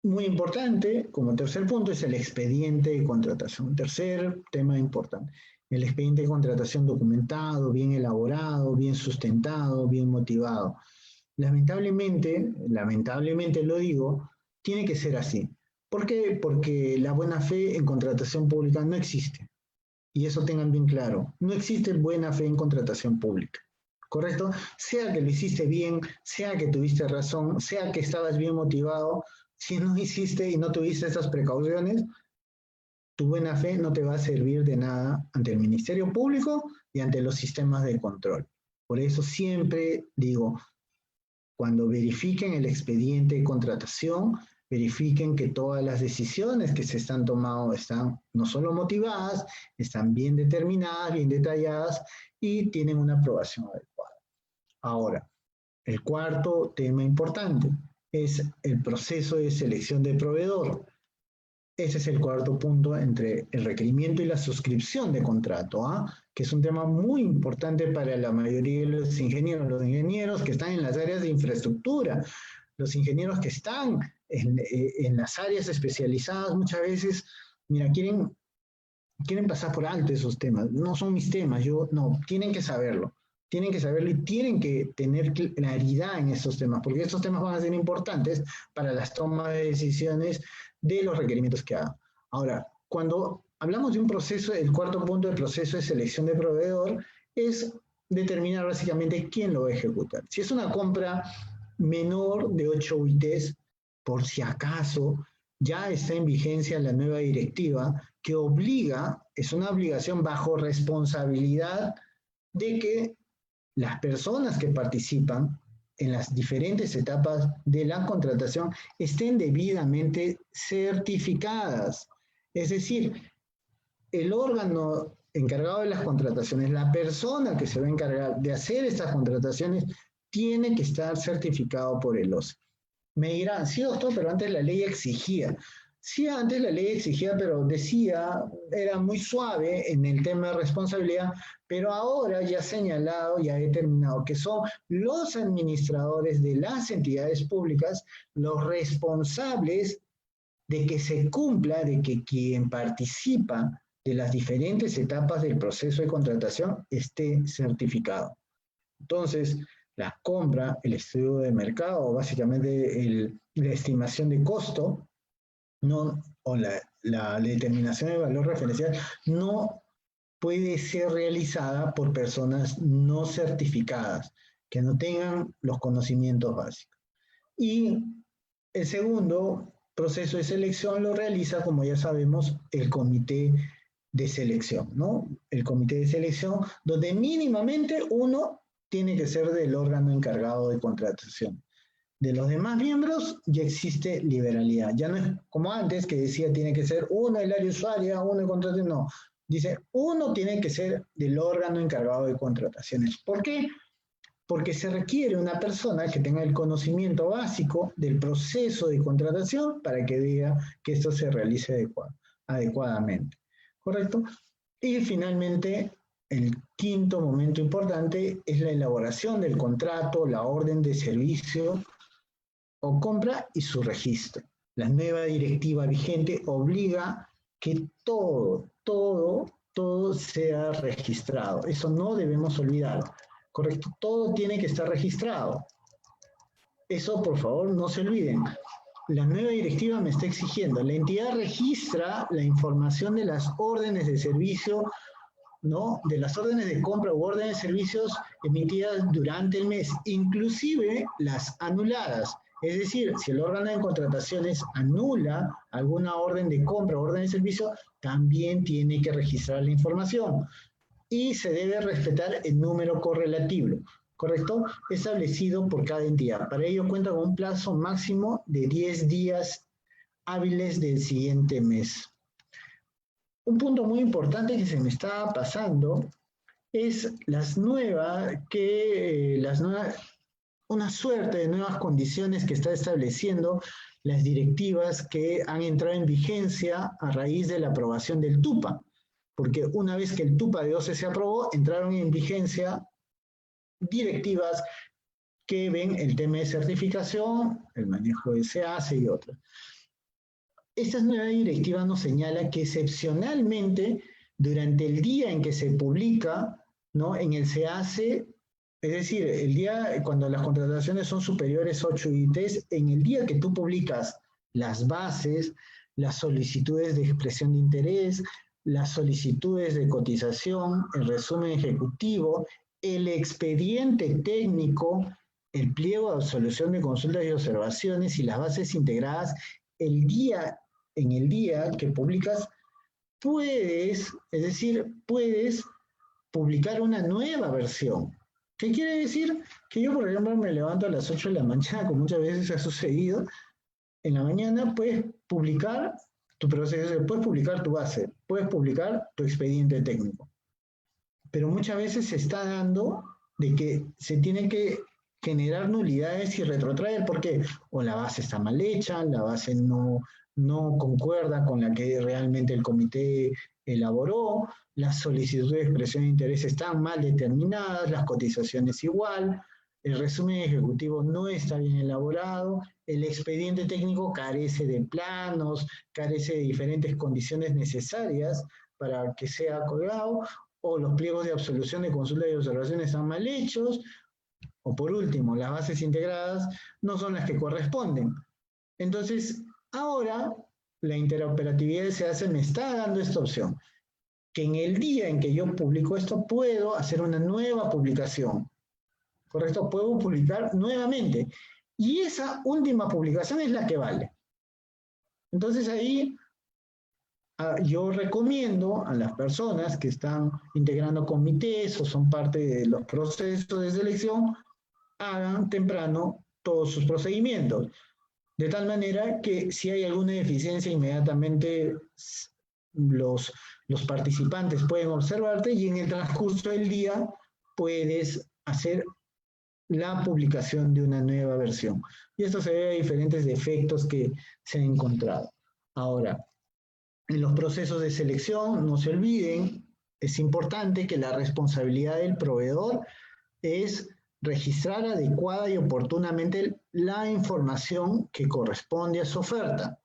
[SPEAKER 1] Muy importante, como tercer punto, es el expediente de contratación. Tercer tema importante. El expediente de contratación documentado, bien elaborado, bien sustentado, bien motivado. Lamentablemente lo digo, tiene que ser así. ¿Por qué? Porque la buena fe en contratación pública no existe. Y eso tengan bien claro. No existe buena fe en contratación pública. ¿Correcto? Sea que lo hiciste bien, sea que tuviste razón, sea que estabas bien motivado, si no hiciste y no tuviste esas precauciones, tu buena fe no te va a servir de nada ante el Ministerio Público y ante los sistemas de control. Por eso siempre digo, cuando verifiquen el expediente de contratación, verifiquen que todas las decisiones que se están tomando están no solo motivadas, están bien determinadas, bien detalladas y tienen una aprobación adecuada. Ahora, el cuarto tema importante es el proceso de selección de proveedor. Ese es el cuarto punto entre el requerimiento y la suscripción de contrato, que es un tema muy importante para la mayoría de los ingenieros que están en las áreas de infraestructura, los ingenieros que están en las áreas especializadas muchas veces, mira, quieren pasar por alto esos temas, no son mis temas, no, tienen que saberlo y tienen que tener claridad en esos temas, porque estos temas van a ser importantes para las tomas de decisiones de los requerimientos que hagan. Ahora, cuando hablamos de un proceso, el cuarto punto del proceso de selección de proveedor es determinar básicamente quién lo va a ejecutar. Si es una compra menor de 8 UITs, por si acaso, ya está en vigencia la nueva directiva que obliga, es una obligación bajo responsabilidad de que las personas que participan en las diferentes etapas de la contratación estén debidamente certificadas. Es decir, el órgano encargado de las contrataciones, la persona que se va a encargar de hacer estas contrataciones, tiene que estar certificado por el OCE. Me dirán, sí, doctor, pero antes la ley exigía. Sí, antes la ley exigía, pero decía, era muy suave en el tema de responsabilidad, pero ahora ya ha señalado, ya ha determinado que son los administradores de las entidades públicas los responsables de que se cumpla, de que quien participa de las diferentes etapas del proceso de contratación esté certificado. Entonces, la compra, el estudio de mercado, básicamente la estimación de costo, o la determinación de valor referencial, no puede ser realizada por personas no certificadas, que no tengan los conocimientos básicos. Y el segundo proceso de selección lo realiza, como ya sabemos, el comité de selección, ¿no? El comité de selección, donde mínimamente uno tiene que ser del órgano encargado de contratación. De los demás miembros ya existe liberalidad. Ya no es como antes que decía tiene que ser uno el área usuaria, uno el contratación. No, dice uno tiene que ser del órgano encargado de contrataciones. ¿Por qué? Porque se requiere una persona que tenga el conocimiento básico del proceso de contratación para que diga que esto se realice adecuadamente. ¿Correcto? Y finalmente, el quinto momento importante es la elaboración del contrato, la orden de servicio o compra y su registro. La nueva directiva vigente obliga que todo sea registrado. Eso no debemos olvidar. Correcto, todo tiene que estar registrado. Eso, por favor, no se olviden. La nueva directiva me está exigiendo, la entidad registra la información de las órdenes de servicio, ¿no? De las órdenes de compra u órdenes de servicios emitidas durante el mes, inclusive las anuladas. Es decir, si el órgano de contrataciones anula alguna orden de compra o orden de servicio, también tiene que registrar la información. Y se debe respetar el número correlativo, ¿correcto? Establecido por cada entidad. Para ello cuenta con un plazo máximo de 10 días hábiles del siguiente mes. Un punto muy importante que se me está pasando es una suerte de nuevas condiciones que está estableciendo las directivas que han entrado en vigencia a raíz de la aprobación del TUPA. Porque una vez que el TUPA de OCE se aprobó, entraron en vigencia directivas que ven el tema de certificación, el manejo de SEACE y otras. Esta nueva directiva nos señala que excepcionalmente, durante el día en que se publica, ¿no? En el SEACE, es decir, el día cuando las contrataciones son superiores a 8 ITs, en el día que tú publicas las bases, las solicitudes de expresión de interés, las solicitudes de cotización, el resumen ejecutivo, el expediente técnico, el pliego de absolución de consultas y observaciones y las bases integradas en el día que publicas, puedes publicar una nueva versión. ¿Qué quiere decir? Que yo, por ejemplo, me levanto a las 8 de la mañana, como muchas veces ha sucedido. En la mañana puedes publicar tu proceso, puedes publicar tu base, puedes publicar tu expediente técnico. Pero muchas veces se está dando de que se tienen que generar nulidades y retrotraer. ¿Por qué? O la base está mal hecha, la base no concuerda con la que realmente el comité elaboró, las solicitudes de expresión de interés están mal determinadas, las cotizaciones igual, el resumen ejecutivo no está bien elaborado, el expediente técnico carece de planos, carece de diferentes condiciones necesarias para que sea colgado, o los pliegos de absolución de consulta y observación están mal hechos, o por último, las bases integradas no son las que corresponden. Entonces, ahora la interoperatividad de SEACE me está dando esta opción, que en el día en que yo publico esto puedo hacer una nueva publicación, ¿correcto? Puedo publicar nuevamente, y esa última publicación es la que vale. Entonces ahí yo recomiendo a las personas que están integrando comités o son parte de los procesos de selección, hagan temprano todos sus procedimientos, de tal manera que si hay alguna deficiencia inmediatamente los participantes pueden observarte y en el transcurso del día puedes hacer la publicación de una nueva versión. Y esto se debe a diferentes defectos que se han encontrado. Ahora, en los procesos de selección, no se olviden, es importante que la responsabilidad del proveedor es registrar adecuada y oportunamente la información que corresponde a su oferta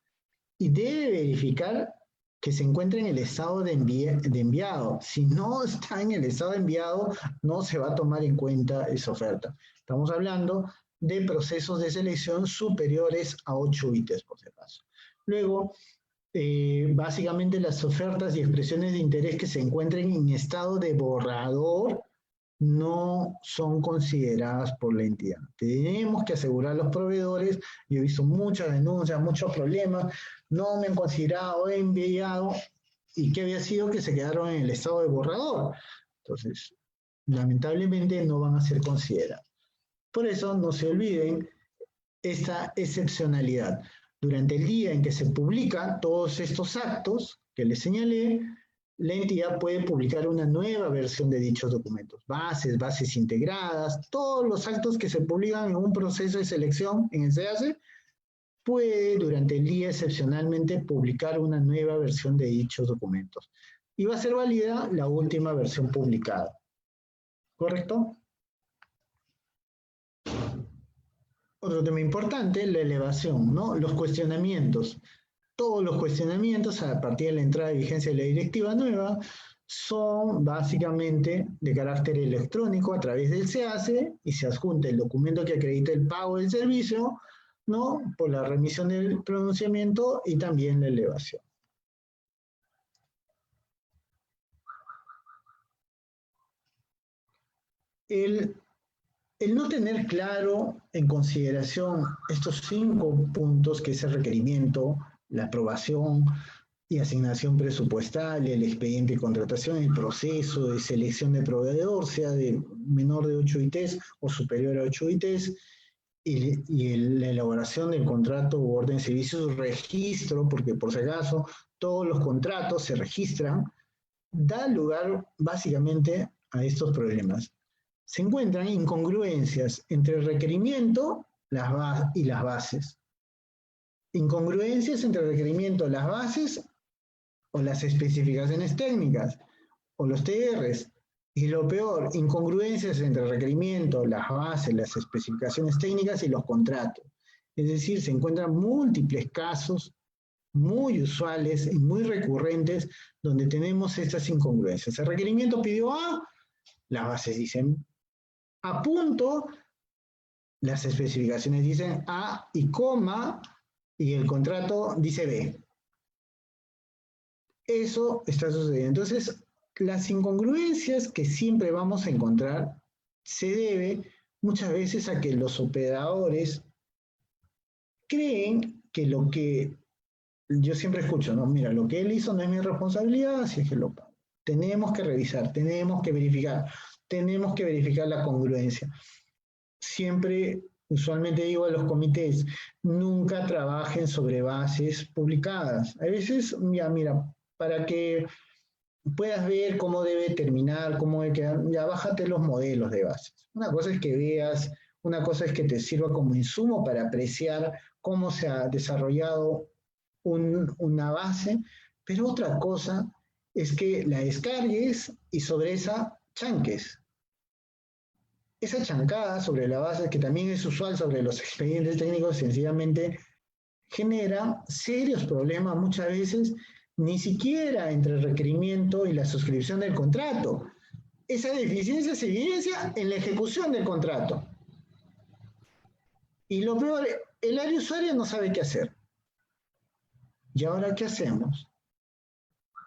[SPEAKER 1] y debe verificar que se encuentre en el estado de enviado. Si no está en el estado de enviado, no se va a tomar en cuenta esa oferta. Estamos hablando de procesos de selección superiores a 8 ítems, por si acaso. Luego, básicamente las ofertas y expresiones de interés que se encuentren en estado de borrador no son consideradas por la entidad. Tenemos que asegurar a los proveedores. Yo he visto muchas denuncias, muchos problemas, no me han considerado, he enviado, y que había sido que se quedaron en el estado de borrador. Entonces, lamentablemente no van a ser considerados. Por eso no se olviden esta excepcionalidad. Durante el día en que se publican todos estos actos que les señalé, la entidad puede publicar una nueva versión de dichos documentos, bases integradas, todos los actos que se publican en un proceso de selección en el SEACE, puede durante el día excepcionalmente publicar una nueva versión de dichos documentos. Y va a ser válida la última versión publicada. ¿Correcto? Otro tema importante, la elevación, ¿no? Los cuestionamientos. Todos los cuestionamientos a partir de la entrada de vigencia de la directiva nueva son básicamente de carácter electrónico a través del SEACE y se adjunta el documento que acredita el pago del servicio, ¿no? Por la remisión del pronunciamiento y también la elevación. El no tener claro en consideración estos 5 puntos, que es el requerimiento, la aprobación y asignación presupuestal, el expediente de contratación, el proceso de selección de proveedor, sea de menor de 8 ITs o superior a 8 ITs, la elaboración del contrato o orden de servicios, registro, porque por si acaso todos los contratos se registran, da lugar básicamente a estos problemas. Se encuentran incongruencias entre el requerimiento y las bases. Incongruencias entre el requerimiento, las bases o las especificaciones técnicas o los TRs. Y lo peor, incongruencias entre el requerimiento, las bases, las especificaciones técnicas y los contratos. Es decir, se encuentran múltiples casos muy usuales y muy recurrentes donde tenemos estas incongruencias. El requerimiento pidió A, las bases dicen A punto, las especificaciones dicen A y coma, y el contrato dice B. Eso está sucediendo. Entonces, las incongruencias que siempre vamos a encontrar se debe muchas veces a que los operadores creen que lo que yo siempre escucho, no, mira, lo que él hizo no es mi responsabilidad, así es que lo pago. Tenemos que revisar, tenemos que verificar la congruencia. Siempre, usualmente digo a los comités, nunca trabajen sobre bases publicadas. A veces, ya, mira, para que puedas ver cómo debe terminar, cómo debe quedar, ya bájate los modelos de bases. Una cosa es que veas, una cosa es que te sirva como insumo para apreciar cómo se ha desarrollado una base, pero otra cosa es que la descargues y sobre esa chanques. Esa chancada sobre la base, que también es usual sobre los expedientes técnicos, sencillamente genera serios problemas muchas veces, ni siquiera entre el requerimiento y la suscripción del contrato. Esa deficiencia se evidencia en la ejecución del contrato. Y lo peor, el área usuaria no sabe qué hacer. ¿Y ahora qué hacemos?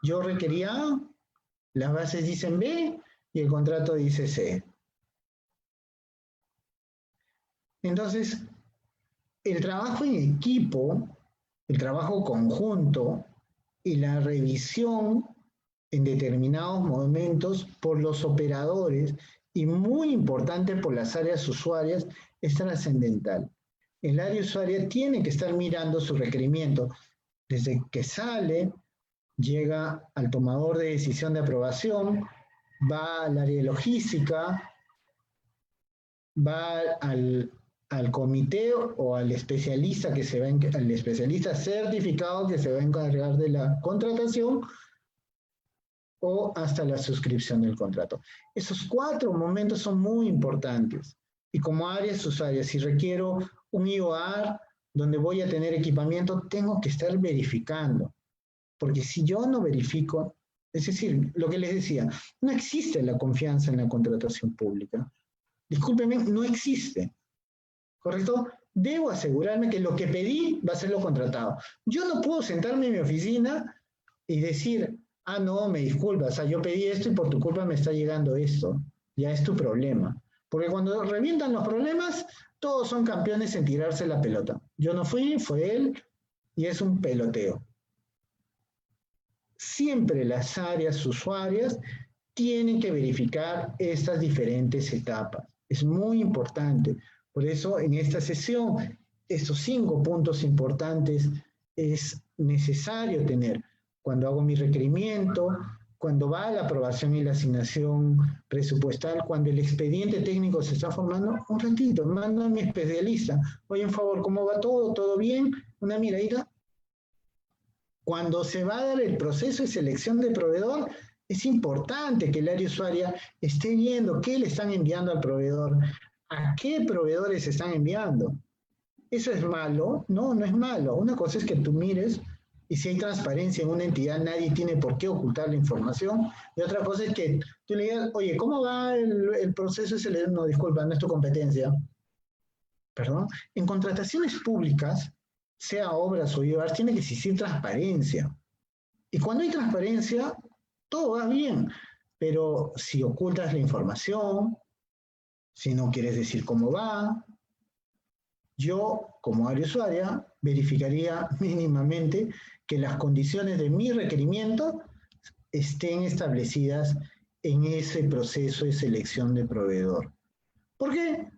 [SPEAKER 1] Yo requería A, las bases dicen B y el contrato dice C. Entonces, el trabajo en equipo, el trabajo conjunto y la revisión en determinados momentos por los operadores y muy importante por las áreas usuarias es trascendental. El área usuaria tiene que estar mirando su requerimiento desde que sale, llega al tomador de decisión de aprobación, va al área de logística, va al comité o al especialista que se va al especialista certificado que se va a encargar de la contratación o hasta la suscripción del contrato. Esos 4 momentos son muy importantes. Y como áreas usuarias, si requiero un IOR donde voy a tener equipamiento, tengo que estar verificando. Porque si yo no verifico, es decir, lo que les decía, no existe la confianza en la contratación pública. Discúlpenme, no existe. ¿Correcto? Debo asegurarme que lo que pedí va a ser lo contratado. Yo no puedo sentarme en mi oficina y decir, ah, no, me disculpas, o sea, yo pedí esto y por tu culpa me está llegando esto. Ya es tu problema. Porque cuando revientan los problemas, todos son campeones en tirarse la pelota. Yo no fui, fue él, y es un peloteo. Siempre las áreas usuarias tienen que verificar estas diferentes etapas. Es muy importante. Por eso, en esta sesión, estos 5 puntos importantes es necesario tener. Cuando hago mi requerimiento, cuando va la aprobación y la asignación presupuestal, cuando el expediente técnico se está formando, un ratito, mando a mi especialista. Oye, en favor, ¿cómo va todo? ¿Todo bien? Una miradita. Cuando se va a dar el proceso de selección de proveedor, es importante que el área usuaria esté viendo qué le están enviando al proveedor, a qué proveedores se están enviando. ¿Eso es malo? No, no es malo. Una cosa es que tú mires y si hay transparencia en una entidad, nadie tiene por qué ocultar la información. Y otra cosa es que tú le digas, oye, ¿cómo va el proceso de selección? No, disculpa, no es tu competencia. Perdón. En contrataciones públicas, sea obras o IOAR, tiene que existir transparencia. Y cuando hay transparencia, todo va bien. Pero si ocultas la información, si no quieres decir cómo va, yo, como área usuaria, verificaría mínimamente que las condiciones de mi requerimiento estén establecidas en ese proceso de selección de proveedor. ¿Por qué?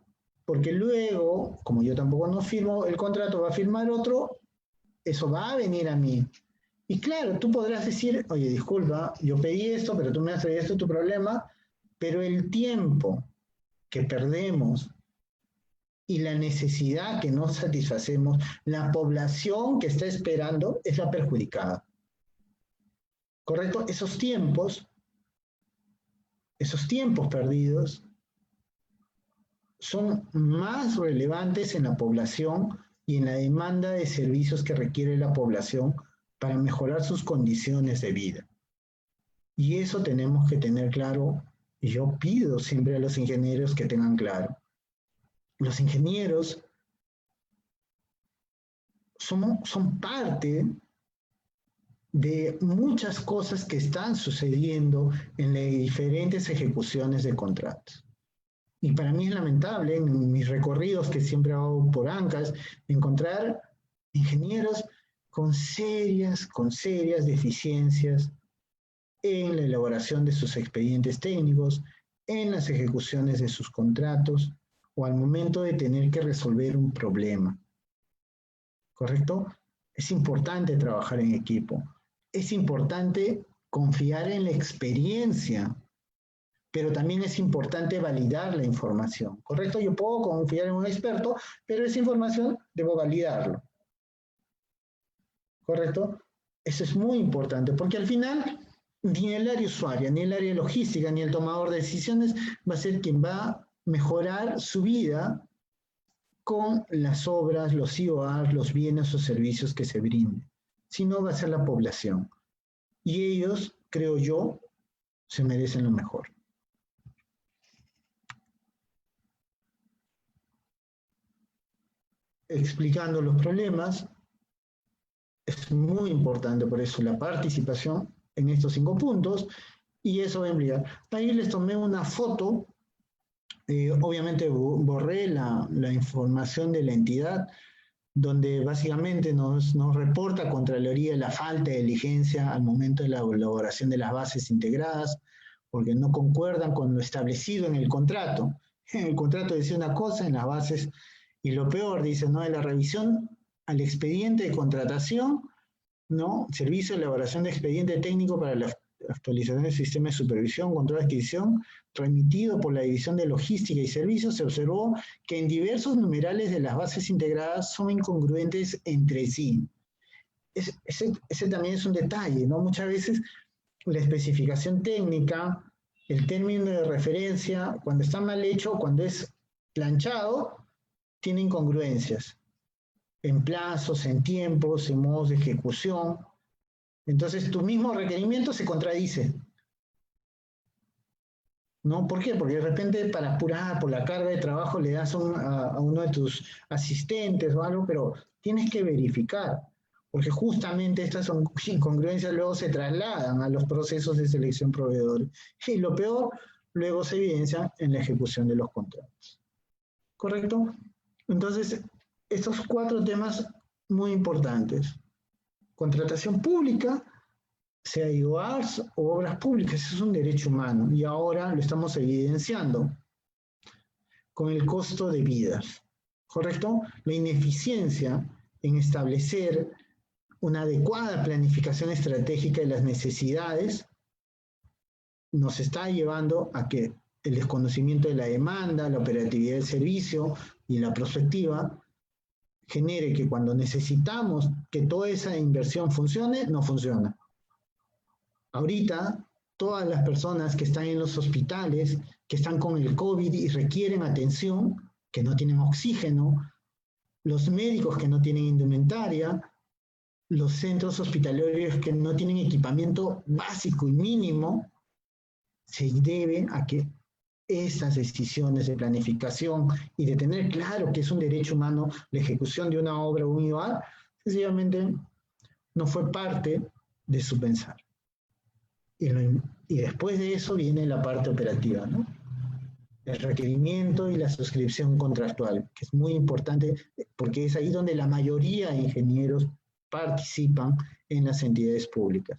[SPEAKER 1] Porque luego, como yo tampoco no firmo el contrato, va a firmar otro, eso va a venir a mí. Y claro, tú podrás decir, oye, disculpa, yo pedí esto, pero tú me has traído esto, tu problema, pero el tiempo que perdemos y la necesidad que no satisfacemos, la población que está esperando es la perjudicada. ¿Correcto? Esos tiempos perdidos son más relevantes en la población y en la demanda de servicios que requiere la población para mejorar sus condiciones de vida. Y eso tenemos que tener claro, y yo pido siempre a los ingenieros que tengan claro. Los ingenieros son parte de muchas cosas que están sucediendo en las diferentes ejecuciones de contratos. Y para mí es lamentable, en mis recorridos que siempre hago por ANCAS, encontrar ingenieros con serias deficiencias en la elaboración de sus expedientes técnicos, en las ejecuciones de sus contratos o al momento de tener que resolver un problema. ¿Correcto? Es importante trabajar en equipo. Es importante confiar en la experiencia, pero también es importante validar la información. ¿Correcto? Yo puedo confiar en un experto, pero esa información debo validarlo. ¿Correcto? Eso es muy importante, porque al final ni el área usuaria, ni el área logística, ni el tomador de decisiones va a ser quien va a mejorar su vida con las obras, los IOAs, los bienes o servicios que se brinden, sino va a ser la población. Y ellos, creo yo, se merecen lo mejor. Explicando los problemas, es muy importante por eso la participación en estos 5 puntos, y eso va a implicar. Ahí les tomé una foto, obviamente borré la información de la entidad, donde básicamente nos reporta Contraloría la falta de diligencia al momento de la elaboración de las bases integradas, porque no concuerdan con lo establecido en el contrato. En el contrato decía una cosa, en las bases, y lo peor, dice, ¿no? De la revisión al expediente de contratación, ¿no? Servicio de elaboración de expediente técnico para la actualización del sistema de supervisión, control de adquisición, remitido por la División de Logística y Servicios, se observó que en diversos numerales de las bases integradas son incongruentes entre sí. Ese también es un detalle, ¿no? Muchas veces la especificación técnica, el término de referencia, cuando está mal hecho, cuando es planchado, tiene incongruencias en plazos, en tiempos, en modos de ejecución. Entonces, tu mismo requerimiento se contradice. ¿No? ¿Por qué? Porque de repente para apurar por la carga de trabajo le das a uno de tus asistentes o algo, pero tienes que verificar, porque justamente estas incongruencias luego se trasladan a los procesos de selección de proveedores. Y lo peor, luego se evidencia en la ejecución de los contratos. ¿Correcto? Entonces, estos 4 temas muy importantes. Contratación pública, sea IOAs o obras públicas, eso es un derecho humano y ahora lo estamos evidenciando con el costo de vidas, ¿correcto? La ineficiencia en establecer una adecuada planificación estratégica de las necesidades nos está llevando a que el desconocimiento de la demanda, la operatividad del servicio y la prospectiva genere que cuando necesitamos que toda esa inversión funcione, no funciona. Ahorita, todas las personas que están en los hospitales, que están con el COVID y requieren atención, que no tienen oxígeno, los médicos que no tienen indumentaria, los centros hospitalarios que no tienen equipamiento básico y mínimo, se debe a que estas decisiones de planificación y de tener claro que es un derecho humano la ejecución de una obra o un IOA, sencillamente no fue parte de su pensar. Y después de eso viene la parte operativa, ¿no? El requerimiento y la suscripción contractual, que es muy importante porque es ahí donde la mayoría de ingenieros participan en las entidades públicas.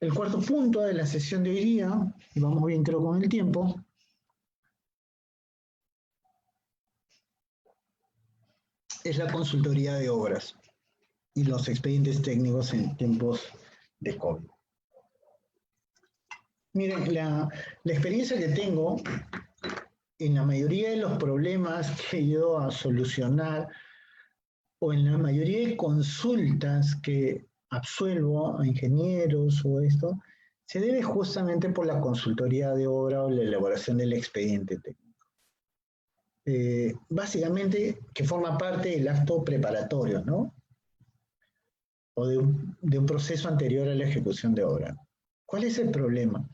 [SPEAKER 1] El 4º punto de la sesión de hoy día, y vamos bien creo con el tiempo, es la consultoría de obras y los expedientes técnicos en tiempos de COVID. Miren, la experiencia que tengo en la mayoría de los problemas que he ido a solucionar o en la mayoría de consultas que absuelvo a ingenieros o esto, se debe justamente por la consultoría de obra o la elaboración del expediente técnico. Básicamente que forma parte del acto preparatorio, ¿no? O de un proceso anterior a la ejecución de obra. ¿Cuál es el problema?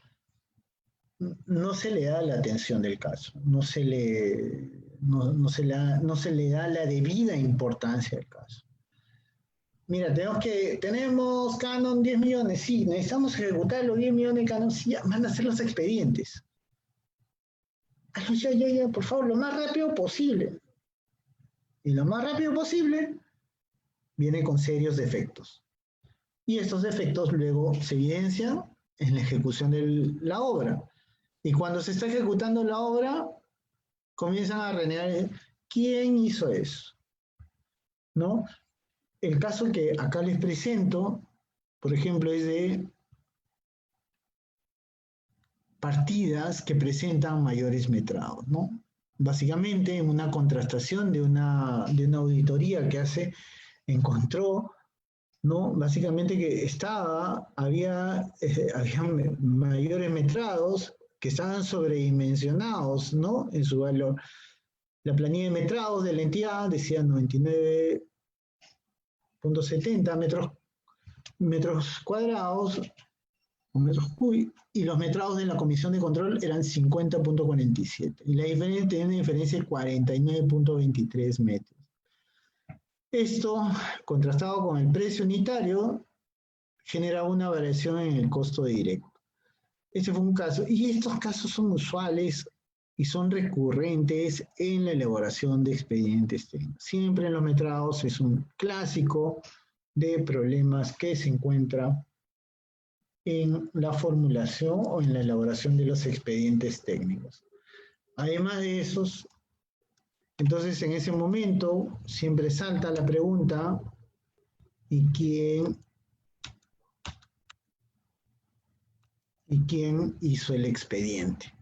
[SPEAKER 1] No se le da la atención del caso, no se le da la debida importancia al caso. mira, tenemos Canon 10 millones, sí, necesitamos ejecutar los 10 millones de Canon, sí, ya, van a hacer los expedientes. Hazlo ya, por favor, lo más rápido posible. Y lo más rápido posible viene con serios defectos. Y estos defectos luego se evidencian en la ejecución de la obra. Y cuando se está ejecutando la obra, comienzan a renegar, ¿quién hizo eso? ¿No? El caso que acá les presento, por ejemplo, es de partidas que presentan mayores metrados, ¿no? Básicamente, en una contrastación de una auditoría que encontró, ¿no? Básicamente que había mayores metrados que estaban sobredimensionados, ¿no? En su valor. La planilla de metrados de la entidad decía 99.70 metros cuadrados, o metros cúbicos, y los metrados de la comisión de control eran 50.47. Y la diferencia tenía una diferencia de 49.23 metros. Esto, contrastado con el precio unitario, genera una variación en el costo directo. Este fue un caso, y estos casos son usuales y son recurrentes en la elaboración de expedientes técnicos. Siempre en los metrados es un clásico de problemas que se encuentra en la formulación o en la elaboración de los expedientes técnicos. Además de esos, entonces en ese momento siempre salta la pregunta, ¿y quién hizo el expediente?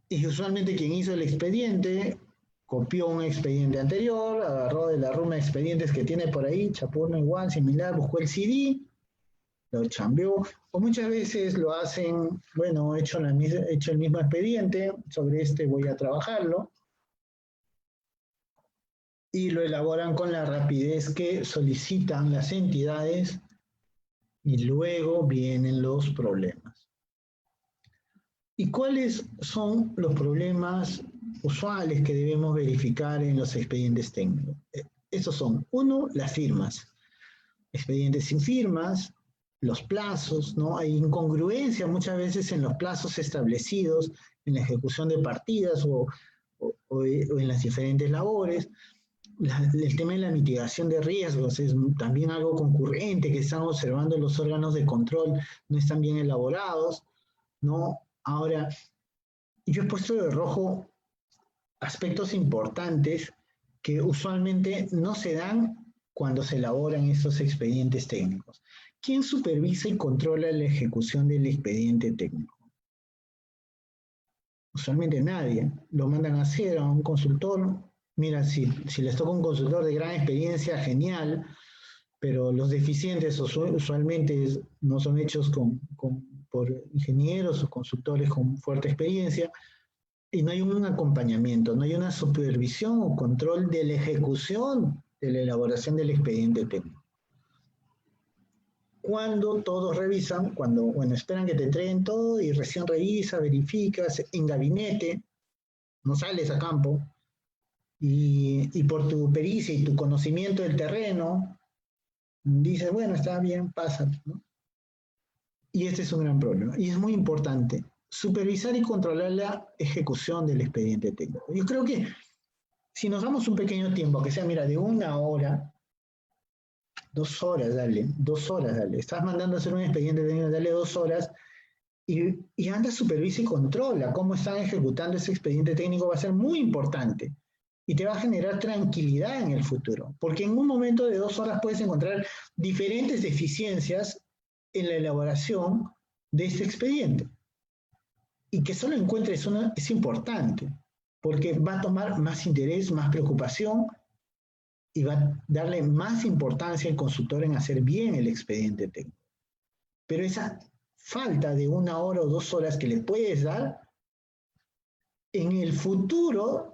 [SPEAKER 1] Y usualmente quien hizo el expediente copió un expediente anterior, agarró de la ruma de expedientes que tiene por ahí, chapó uno igual, similar, buscó el CD, lo chambeó, o muchas veces lo hacen, bueno, he hecho el mismo expediente, sobre este voy a trabajarlo, y lo elaboran con la rapidez que solicitan las entidades, y luego vienen los problemas. ¿Y cuáles son los problemas usuales que debemos verificar en los expedientes técnicos? Estos son, uno, las firmas. Expedientes sin firmas, los plazos, ¿no? Hay incongruencia muchas veces en los plazos establecidos en la ejecución de partidas o en las diferentes labores. El tema de la mitigación de riesgos es también algo concurrente que están observando los órganos de control, no están bien elaborados, ¿no? Ahora, yo he puesto de rojo aspectos importantes que usualmente no se dan cuando se elaboran estos expedientes técnicos. ¿Quién supervisa y controla la ejecución del expediente técnico? Usualmente nadie. Lo mandan a hacer a un consultor. Mira, si les toca un consultor de gran experiencia, genial, pero los deficientes usualmente no son hechos por ingenieros o consultores con fuerte experiencia, y no hay un acompañamiento, no hay una supervisión o control de la ejecución de la elaboración del expediente técnico. Cuando todos revisan, bueno, esperan que te entreguen todo y recién revisas, verificas, en gabinete, no sales a campo, y por tu pericia y tu conocimiento del terreno, dices, bueno, está bien, pasa, ¿no? Y este es un gran problema. Y es muy importante supervisar y controlar la ejecución del expediente técnico. Yo creo que si nos damos un pequeño tiempo, que sea, mira, de 1 hora, 2 horas, dale, 2 horas, dale. Estás mandando a hacer un expediente técnico, dale 2 horas, y anda, supervisa y controla cómo están ejecutando ese expediente técnico, va a ser muy importante. Y te va a generar tranquilidad en el futuro, porque en un momento de 2 horas puedes encontrar diferentes deficiencias en la elaboración de este expediente. Y que solo encuentres una es importante, porque va a tomar más interés, más preocupación, y va a darle más importancia al consultor en hacer bien el expediente técnico. Pero esa falta de 1 hora o 2 horas que le puedes dar, en el futuro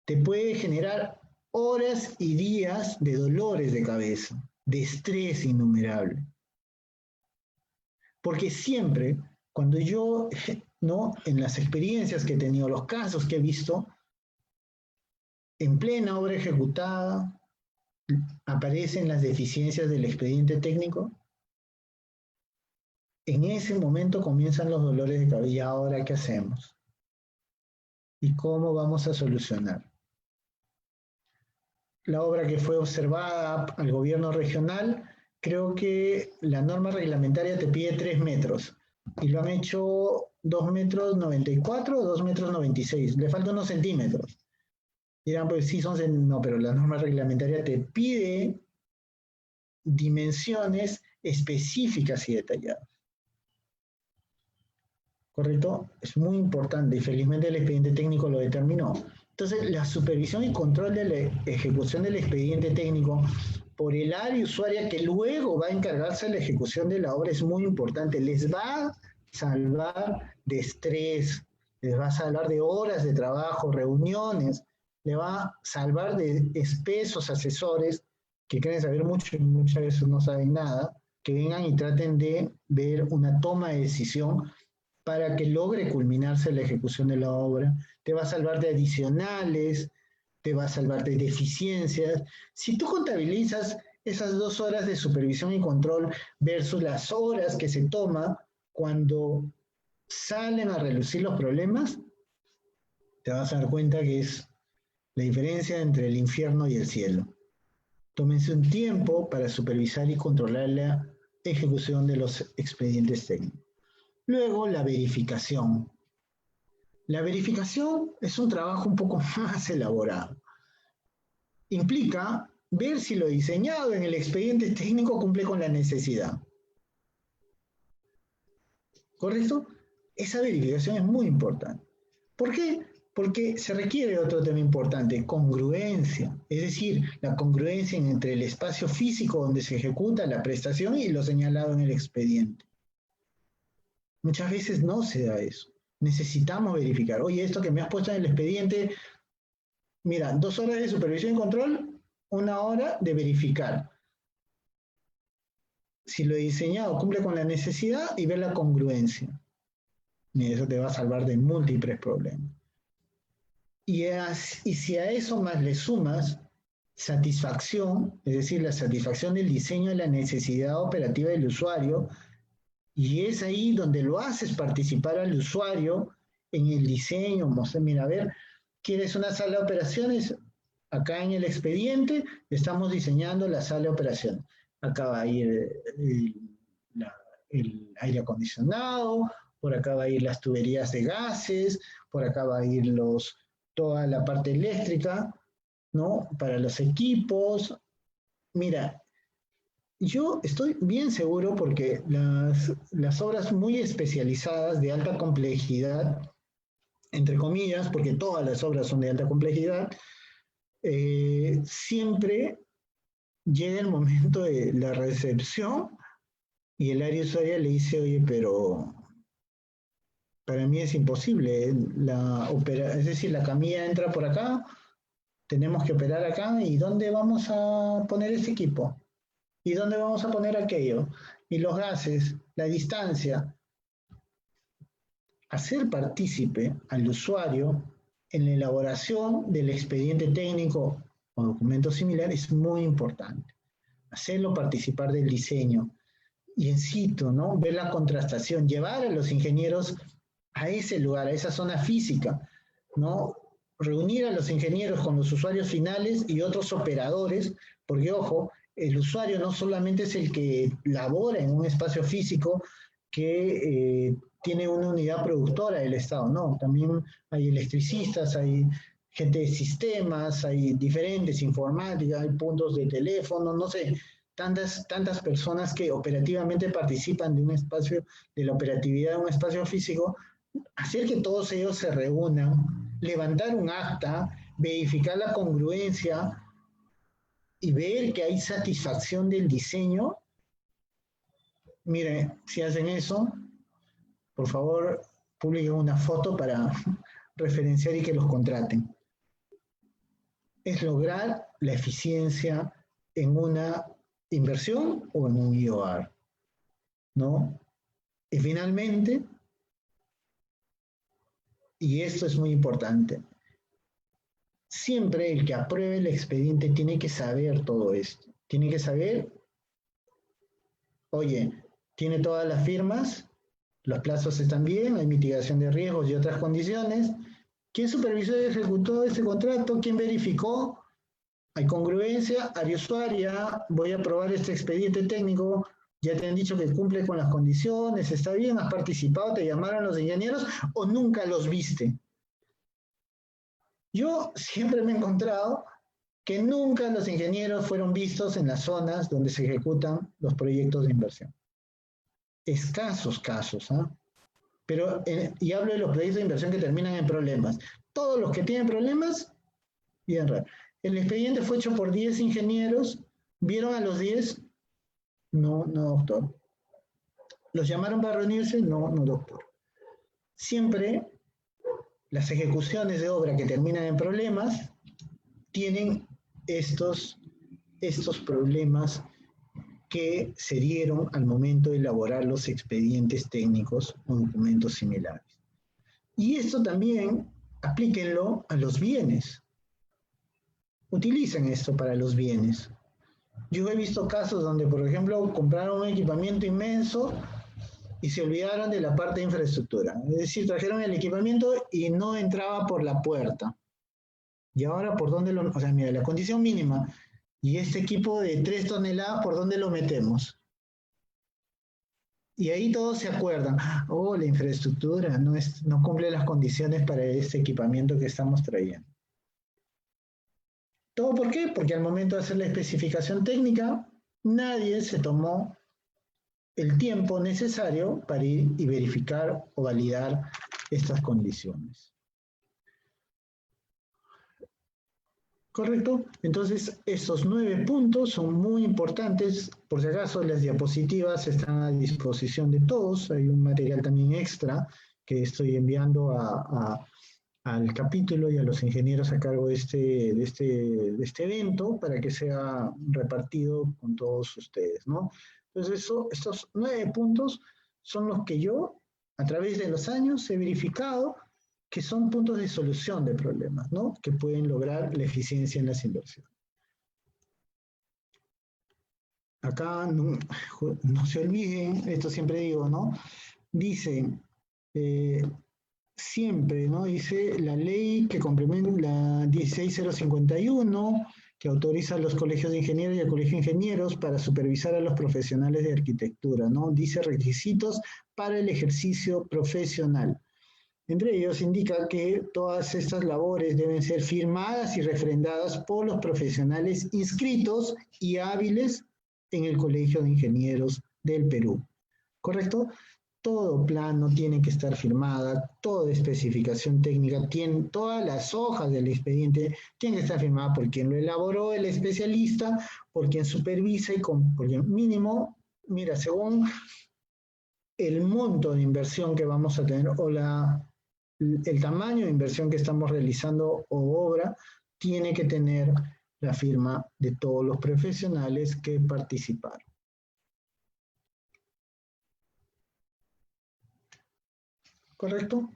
[SPEAKER 1] te puede generar horas y días de dolores de cabeza, de estrés innumerable. Porque siempre, cuando yo, ¿no? En las experiencias que he tenido, los casos que he visto, en plena obra ejecutada, aparecen las deficiencias del expediente técnico, en ese momento comienzan los dolores de cabeza. ¿Y ahora qué hacemos? ¿Y cómo vamos a solucionar? La obra que fue observada al gobierno regional, creo que la norma reglamentaria te pide 3 metros y lo han hecho 2 metros 94 o 2 metros 96. Le faltan unos centímetros. Dirán, pues sí, no, pero la norma reglamentaria te pide dimensiones específicas y detalladas. ¿Correcto? Es muy importante y felizmente el expediente técnico lo determinó. Entonces, la supervisión y control de la ejecución del expediente técnico por el área usuaria que luego va a encargarse de la ejecución de la obra es muy importante. Les va a salvar de estrés, les va a salvar de horas de trabajo, reuniones, le va a salvar de espesos asesores que creen saber mucho y muchas veces no saben nada, que vengan y traten de ver una toma de decisión para que logre culminarse la ejecución de la obra, te va a salvar de adicionales, te va a salvar de deficiencias. Si tú contabilizas esas 2 horas de supervisión y control versus las horas que se toma cuando salen a relucir los problemas, te vas a dar cuenta que es la diferencia entre el infierno y el cielo. Tómense un tiempo para supervisar y controlar la ejecución de los expedientes técnicos. Luego, la verificación. La verificación es un trabajo un poco más elaborado. Implica ver si lo diseñado en el expediente técnico cumple con la necesidad. ¿Correcto? Esa verificación es muy importante. ¿Por qué? Porque se requiere otro tema importante, congruencia. Es decir, la congruencia entre el espacio físico donde se ejecuta la prestación y lo señalado en el expediente. Muchas veces no se da eso. Necesitamos verificar. Oye, esto que me has puesto en el expediente, mira, 2 horas de supervisión y control, 1 hora de verificar. Si lo he diseñado cumple con la necesidad y ver la congruencia. Y eso te va a salvar de múltiples problemas. Y si a eso más le sumas satisfacción, es decir, la satisfacción del diseño de la necesidad operativa del usuario, y es ahí donde lo haces participar al usuario en el diseño. Mira, a ver, ¿quieres una sala de operaciones? Acá en el expediente estamos diseñando la sala de operaciones. Acá va a ir el aire acondicionado, por acá va a ir las tuberías de gases, por acá va a ir toda la parte eléctrica, ¿no? Para los equipos. Mira, yo estoy bien seguro porque las obras muy especializadas de alta complejidad, entre comillas, porque todas las obras son de alta complejidad, siempre llega el momento de la recepción y el área usuaria le dice, oye, pero para mí es imposible, es decir, la camilla entra por acá, tenemos que operar acá, ¿y dónde vamos a poner ese equipo? ¿Y dónde vamos a poner aquello? Y los gases, la distancia. Hacer partícipe al usuario en la elaboración del expediente técnico o documento similar es muy importante. Hacerlo participar del diseño. Y en situ, ¿no? Ver la contrastación, llevar a los ingenieros a ese lugar, a esa zona física, ¿no? Reunir a los ingenieros con los usuarios finales y otros operadores, porque ojo, el usuario no solamente es el que labora en un espacio físico que tiene una unidad productora del Estado, no, también hay electricistas, hay gente de sistemas, hay diferentes informática, hay puntos de teléfono, no sé, tantas personas que operativamente participan de un espacio, de la operatividad de un espacio físico, hacer que todos ellos se reúnan, levantar un acta, verificar la congruencia y ver que hay satisfacción del diseño. Mire, si hacen eso, por favor, publiquen una foto para referenciar y que los contraten. Es lograr la eficiencia en una inversión o en un IOR, ¿no? Y finalmente, y esto es muy importante, siempre el que apruebe el expediente tiene que saber todo esto. Tiene que saber, oye, tiene todas las firmas, los plazos están bien, hay mitigación de riesgos y otras condiciones. ¿Quién supervisó y ejecutó este contrato? ¿Quién verificó? Hay congruencia, área usuaria, voy a aprobar este expediente técnico, ya te han dicho que cumple con las condiciones, está bien, has participado, te llamaron los ingenieros o nunca los viste. Yo siempre me he encontrado que nunca los ingenieros fueron vistos en las zonas donde se ejecutan los proyectos de inversión. Escasos casos, ¿eh? Pero, y hablo de los proyectos de inversión que terminan en problemas. Todos los que tienen problemas, bien raro. El expediente fue hecho por 10 ingenieros, ¿vieron a los 10? No, no, doctor. ¿Los llamaron para reunirse? No, no, doctor. Siempre las ejecuciones de obra que terminan en problemas tienen estos problemas que se dieron al momento de elaborar los expedientes técnicos o documentos similares. Y esto también aplíquenlo a los bienes. Utilicen esto para los bienes. Yo he visto casos donde, por ejemplo, compraron un equipamiento inmenso y se olvidaron de la parte de infraestructura. Es decir, trajeron el equipamiento y no entraba por la puerta. Y ahora, ¿por dónde lo...? O sea, mira, la condición mínima. Y este equipo de 3 toneladas, ¿por dónde lo metemos? Y ahí todos se acuerdan. Oh, la infraestructura no cumple las condiciones para este equipamiento que estamos trayendo. ¿Todo por qué? Porque al momento de hacer la especificación técnica, nadie se tomó el tiempo necesario para ir y verificar o validar estas condiciones. ¿Correcto? Entonces, estos 9 puntos son muy importantes. Por si acaso, las diapositivas están a disposición de todos. Hay un material también extra que estoy enviando al capítulo y a los ingenieros a cargo de este evento para que sea repartido con todos ustedes, ¿no? Entonces, estos 9 puntos son los que yo, a través de los años, he verificado que son puntos de solución de problemas, ¿no? Que pueden lograr la eficiencia en las inversiones. Acá no se olviden, esto siempre digo, ¿no? Dice, siempre, ¿no? Dice la ley que complementa la 16051, que autoriza a los colegios de ingenieros y al colegio de ingenieros para supervisar a los profesionales de arquitectura, ¿no? Dice requisitos para el ejercicio profesional. Entre ellos indica que todas estas labores deben ser firmadas y refrendadas por los profesionales inscritos y hábiles en el Colegio de Ingenieros del Perú. ¿Correcto? Todo plano tiene que estar firmada, toda especificación técnica, todas las hojas del expediente tienen que estar firmadas por quien lo elaboró, el especialista, por quien supervisa y por quien mínimo, mira, según el monto de inversión que vamos a tener o el tamaño de inversión que estamos realizando o obra, tiene que tener la firma de todos los profesionales que participaron. ¿Correcto?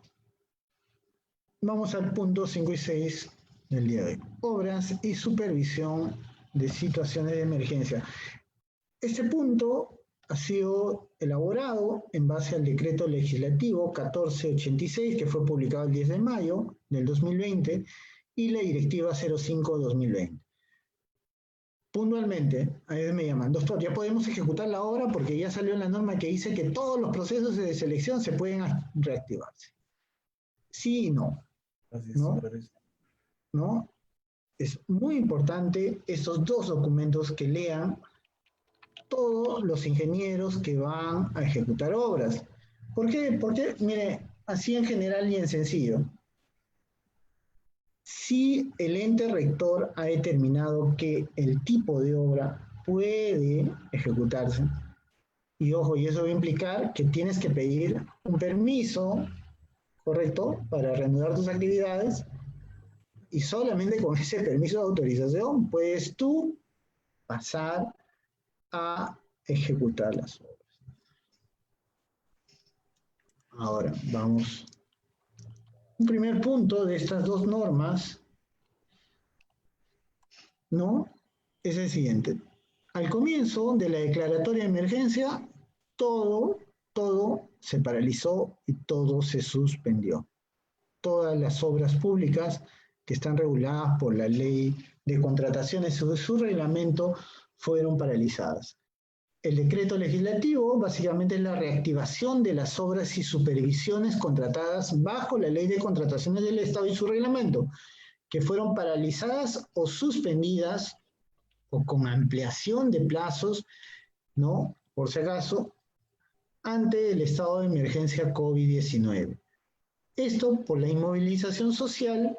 [SPEAKER 1] Vamos al punto 5 y 6 del día de hoy. Obras y supervisión de situaciones de emergencia. Este punto ha sido elaborado en base al decreto legislativo 1486, que fue publicado el 10 de mayo del 2020, y la directiva 05-2020. Puntualmente, a veces me llaman, doctor, ya podemos ejecutar la obra porque ya salió la norma que dice que todos los procesos de selección se pueden reactivarse. Sí y no. ¿No? ¿No? Es muy importante estos 2 documentos que lean todos los ingenieros que van a ejecutar obras. ¿Por qué? Porque, mire, así en general y en sencillo. Si el ente rector ha determinado que el tipo de obra puede ejecutarse, y ojo, y eso va a implicar que tienes que pedir un permiso, ¿correcto?, para reanudar tus actividades, y solamente con ese permiso de autorización puedes tú pasar a ejecutar las obras. Ahora, vamos. Un primer punto de estas 2 normas ¿no? Es el siguiente. Al comienzo de la declaratoria de emergencia, todo se paralizó y todo se suspendió. Todas las obras públicas que están reguladas por la ley de contrataciones o de su reglamento fueron paralizadas. El decreto legislativo básicamente es la reactivación de las obras y supervisiones contratadas bajo la ley de contrataciones del Estado y su reglamento, que fueron paralizadas o suspendidas o con ampliación de plazos, ¿no? Por si acaso, ante el estado de emergencia COVID-19. Esto por la inmovilización social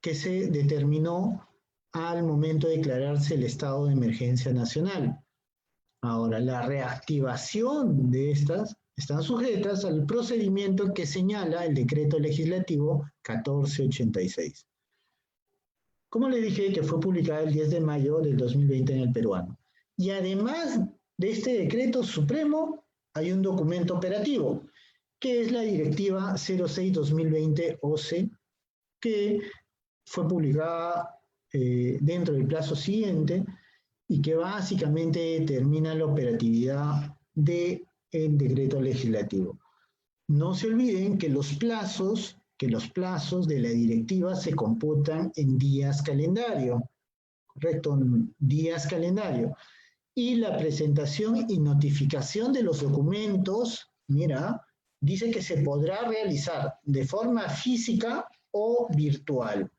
[SPEAKER 1] que se determinó al momento de declararse el estado de emergencia nacional. Ahora, la reactivación de estas están sujetas al procedimiento que señala el decreto legislativo 1486. Como les dije, que fue publicada el 10 de mayo del 2020 en el peruano. Y además de este decreto supremo, hay un documento operativo, que es la Directiva 06-2020-OCE, que fue publicada dentro del plazo siguiente y que básicamente determina la operatividad del decreto legislativo. No se olviden que los plazos de la directiva se computan en días calendario, ¿correcto? Días calendario. Y la presentación y notificación de los documentos, mira, dice que se podrá realizar de forma física o virtual,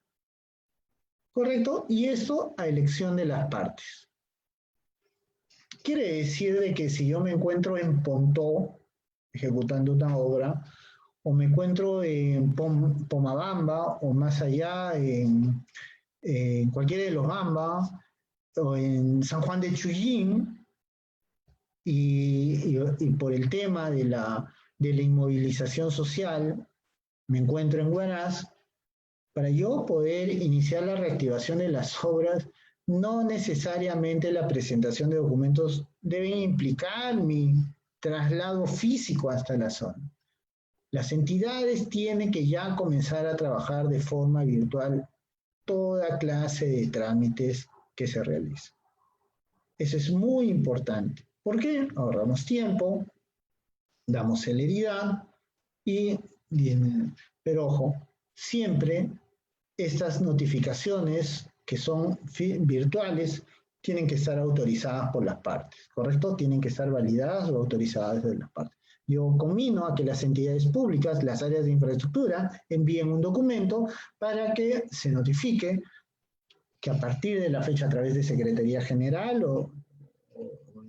[SPEAKER 1] ¿correcto? Y esto a elección de las partes. Quiere decir de que si yo me encuentro en Pontó, ejecutando una obra, o me encuentro en Pomabamba, o más allá en cualquiera de los Bamba, o en San Juan de Chuyín, y por el tema de la inmovilización social, me encuentro en Huaraz, para yo poder iniciar la reactivación de las obras, no necesariamente la presentación de documentos deben implicar mi traslado físico hasta la zona. Las entidades tienen que ya comenzar a trabajar de forma virtual toda clase de trámites que se realicen. Eso es muy importante. ¿Por qué? Ahorramos tiempo, damos celeridad pero ojo, siempre estas notificaciones que son virtuales tienen que estar autorizadas por las partes, ¿correcto? Tienen que estar validadas o autorizadas de las partes. Yo conmino a que las entidades públicas, las áreas de infraestructura, envíen un documento para que se notifique que a partir de la fecha a través de Secretaría General o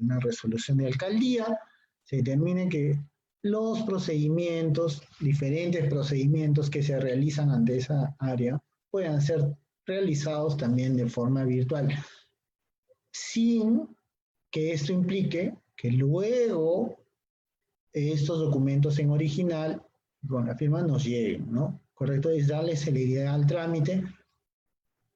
[SPEAKER 1] una resolución de alcaldía, se determine que los procedimientos, diferentes procedimientos que se realizan ante esa área, puedan ser realizados también de forma virtual, sin que esto implique que luego estos documentos en original con la firma nos lleguen, ¿no? Correcto, es darle celeridad al trámite,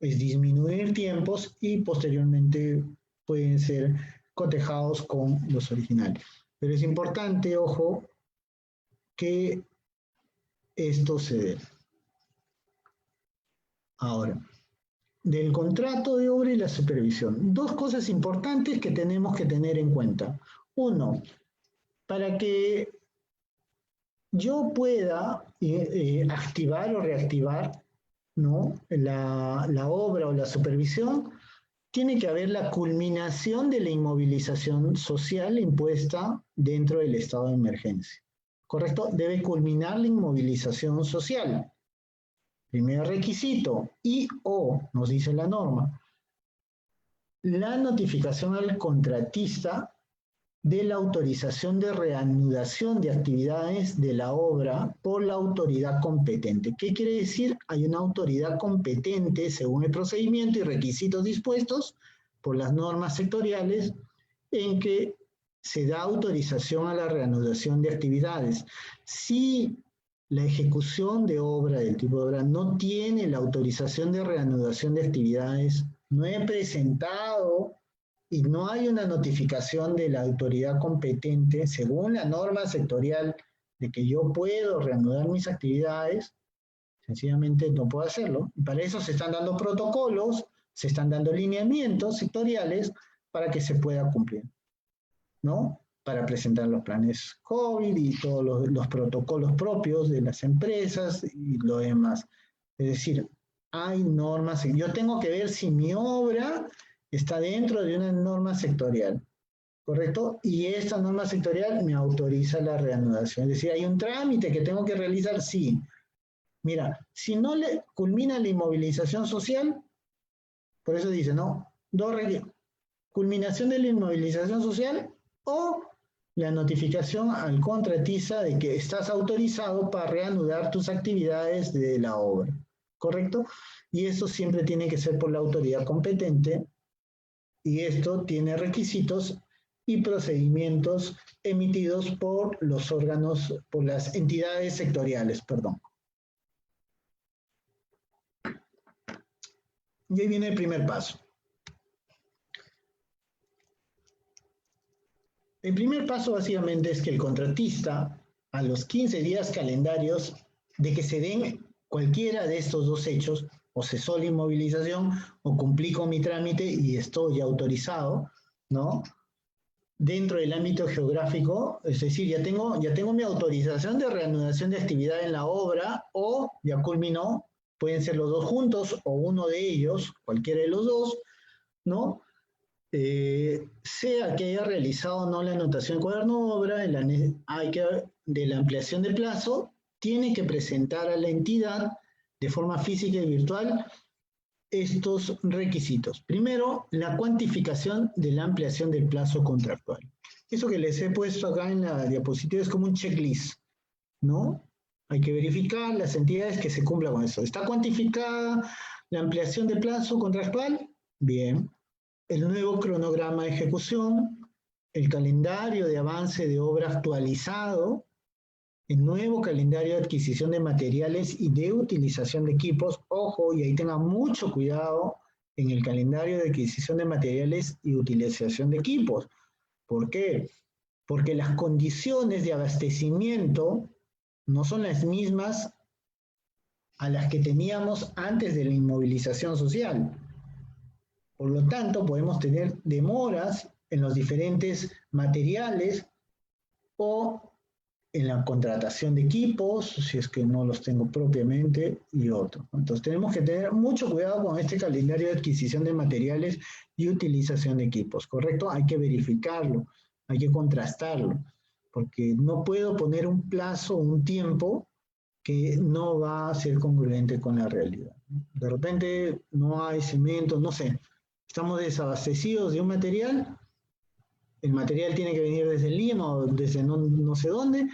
[SPEAKER 1] es disminuir tiempos y posteriormente pueden ser cotejados con los originales. Pero es importante, ojo, que esto se dé. Ahora, del contrato de obra y la supervisión. Dos cosas importantes que tenemos que tener en cuenta. Uno, para que yo pueda activar o reactivar, ¿no?, la obra o la supervisión, tiene que haber la culminación de la inmovilización social impuesta dentro del estado de emergencia. ¿Correcto? Debe culminar la inmovilización social. Primer requisito, nos dice la norma, la notificación al contratista de la autorización de reanudación de actividades de la obra por la autoridad competente. ¿Qué quiere decir? Hay una autoridad competente según el procedimiento y requisitos dispuestos por las normas sectoriales en que se da autorización a la reanudación de actividades. Si la ejecución de obra, del tipo de obra, no tiene la autorización de reanudación de actividades, no he presentado y no hay una notificación de la autoridad competente, según la norma sectorial, de que yo puedo reanudar mis actividades, sencillamente no puedo hacerlo. Y para eso se están dando protocolos se están dando lineamientos sectoriales para que se pueda cumplir, ¿no? Para presentar los planes COVID y todos los protocolos propios de las empresas y lo demás. Es decir, hay normas, yo tengo que ver si mi obra está dentro de una norma sectorial, ¿correcto? Y esta norma sectorial me autoriza la reanudación. Es decir, hay un trámite que tengo que realizar, sí. Mira, si no le culmina la inmovilización social, por eso dice, ¿no? Culminación de la inmovilización social o la notificación al contratista de que estás autorizado para reanudar tus actividades de la obra, ¿correcto? Y esto siempre tiene que ser por la autoridad competente y esto tiene requisitos y procedimientos emitidos por los órganos, por las entidades sectoriales, perdón. Y ahí viene el primer paso. El primer paso básicamente es que el contratista, a los 15 días calendarios de que se den cualquiera de estos dos hechos, o cesó la inmovilización, o cumplí con mi trámite y estoy autorizado, ¿no? Dentro del ámbito geográfico, es decir, ya tengo mi autorización de reanudación de actividad en la obra, o ya culminó, pueden ser los dos juntos, o uno de ellos, cualquiera de los dos, ¿no? Sea que haya realizado o no la anotación en cuaderno de obra, de la ampliación de plazo, tiene que presentar a la entidad de forma física y virtual estos requisitos. Primero, la cuantificación de la ampliación del plazo contractual. Eso que les he puesto acá en la diapositiva es como un checklist, ¿no? Hay que verificar las entidades que se cumplan con eso. ¿Está cuantificada la ampliación de plazo contractual? Bien. El nuevo cronograma de ejecución, el calendario de avance de obra actualizado, el nuevo calendario de adquisición de materiales y de utilización de equipos. Ojo, y ahí tengan mucho cuidado en el calendario de adquisición de materiales y utilización de equipos. ¿Por qué? Porque las condiciones de abastecimiento no son las mismas a las que teníamos antes de la inmovilización social. Por lo tanto, podemos tener demoras en los diferentes materiales o en la contratación de equipos, si es que no los tengo propiamente, y otros. Entonces, tenemos que tener mucho cuidado con este calendario de adquisición de materiales y utilización de equipos, ¿correcto? Hay que verificarlo, hay que contrastarlo, porque no puedo poner un plazo, un tiempo que no va a ser congruente con la realidad. De repente no hay cemento, no sé, estamos desabastecidos de un material, el material tiene que venir desde Lima o desde no sé dónde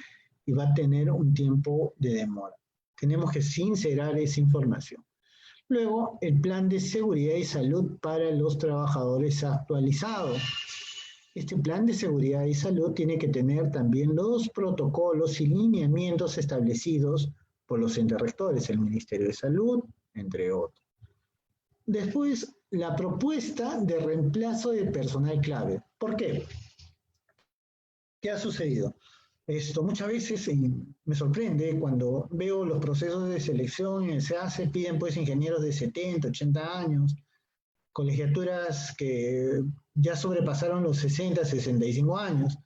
[SPEAKER 1] y va a tener un tiempo de demora. Tenemos que sincerar esa información. Luego, el plan de seguridad y salud para los trabajadores actualizado. Este plan de seguridad y salud tiene que tener también los protocolos y lineamientos establecidos por los entes rectores, el Ministerio de Salud, entre otros. Después, la propuesta de reemplazo de personal clave. ¿Por qué? ¿Qué ha sucedido? Esto muchas veces me sorprende cuando veo los procesos de selección en el SEACE, piden pues ingenieros de 70, 80 años, colegiaturas que ya sobrepasaron los 60, 65 años.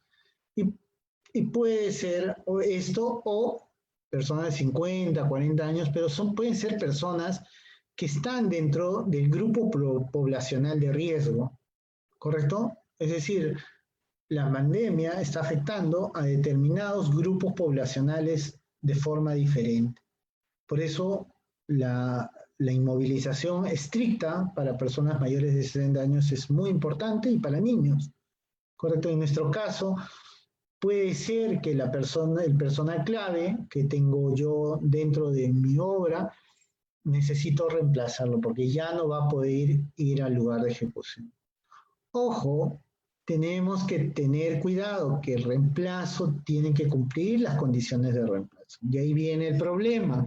[SPEAKER 1] Y puede ser esto o personas de 50, 40 años, pero pueden ser personas que están dentro del grupo poblacional de riesgo, ¿correcto? Es decir, la pandemia está afectando a determinados grupos poblacionales de forma diferente. Por eso, la inmovilización estricta para personas mayores de 60 años es muy importante y para niños, ¿correcto? En nuestro caso, puede ser que el personal clave que tengo yo dentro de mi obra, necesito reemplazarlo porque ya no va a poder ir al lugar de ejecución. Ojo, tenemos que tener cuidado que el reemplazo tiene que cumplir las condiciones de reemplazo. Y ahí viene el problema,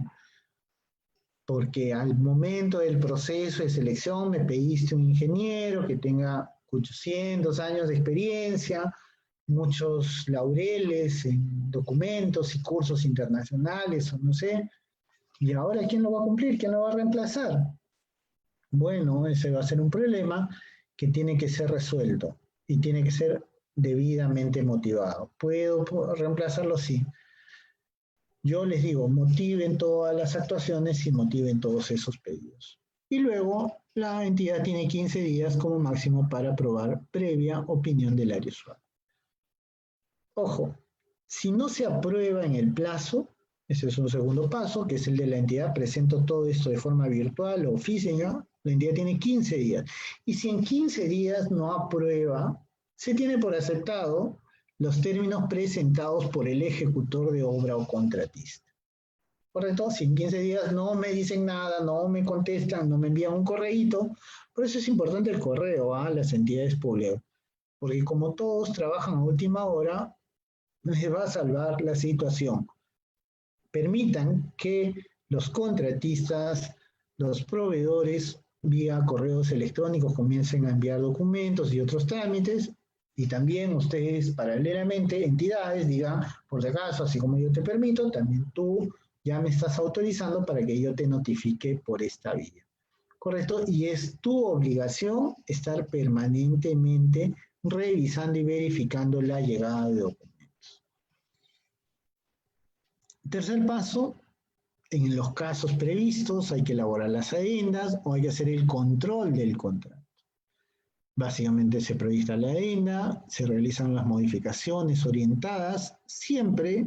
[SPEAKER 1] porque al momento del proceso de selección me pediste un ingeniero que tenga 800 años de experiencia, muchos laureles en documentos y cursos internacionales, o no sé, y ahora ¿quién lo va a cumplir? ¿Quién lo va a reemplazar? Bueno, ese va a ser un problema que tiene que ser resuelto y tiene que ser debidamente motivado. ¿Puedo reemplazarlo? Sí. Yo les digo, motiven todas las actuaciones y motiven todos esos pedidos. Y luego la entidad tiene 15 días como máximo para aprobar previa opinión del área usuario. Ojo, si no se aprueba en el plazo, ese es un segundo paso, que es el de la entidad, presento todo esto de forma virtual o física, la entidad tiene 15 días. Y si en 15 días no aprueba, se tiene por aceptado los términos presentados por el ejecutor de obra o contratista. ¿Correcto? Si en 15 días no me dicen nada, no me contestan, no me envían un correíto, por eso es importante el correo a las entidades públicas, porque como todos trabajan a última hora, les va a salvar la situación. Permitan que los contratistas, los proveedores, vía correos electrónicos comiencen a enviar documentos y otros trámites, y también ustedes paralelamente, entidades, digan, por si acaso, así como yo te permito, también tú ya me estás autorizando para que yo te notifique por esta vía. ¿Correcto? Y es tu obligación estar permanentemente revisando y verificando la llegada de documentos. Tercer paso, en los casos previstos hay que elaborar las adendas o hay que hacer el control del contrato. Básicamente se proyecta la adenda, se realizan las modificaciones orientadas siempre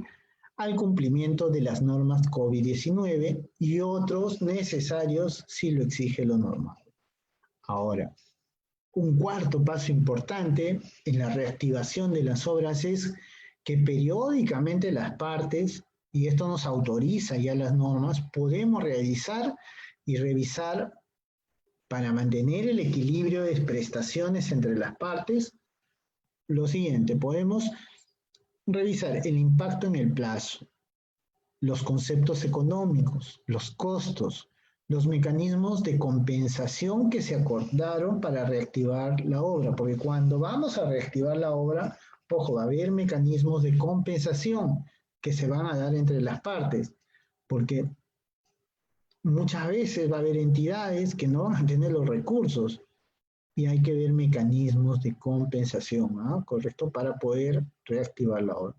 [SPEAKER 1] al cumplimiento de las normas COVID-19 y otros necesarios si lo exige lo normal. Ahora, un cuarto paso importante en la reactivación de las obras es que periódicamente las partes, y esto nos autoriza ya las normas, podemos realizar y revisar para mantener el equilibrio de prestaciones entre las partes. Lo siguiente, podemos revisar el impacto en el plazo, los conceptos económicos, los costos, los mecanismos de compensación que se acordaron para reactivar la obra, porque cuando vamos a reactivar la obra, ojo, va a haber mecanismos de compensación que se van a dar entre las partes, porque muchas veces va a haber entidades que no van a tener los recursos y hay que ver mecanismos de compensación, ¿no? Correcto, para poder reactivar la obra.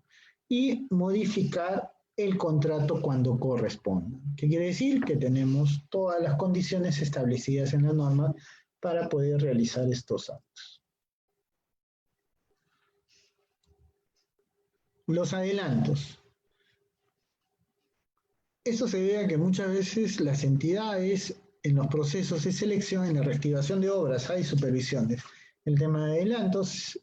[SPEAKER 1] Y modificar el contrato cuando corresponda. ¿Qué quiere decir? Que tenemos todas las condiciones establecidas en la norma para poder realizar estos actos. Los adelantos. Esto se debe a que muchas veces las entidades en los procesos de selección, en la reactivación de obras, hay supervisiones. El tema de adelantos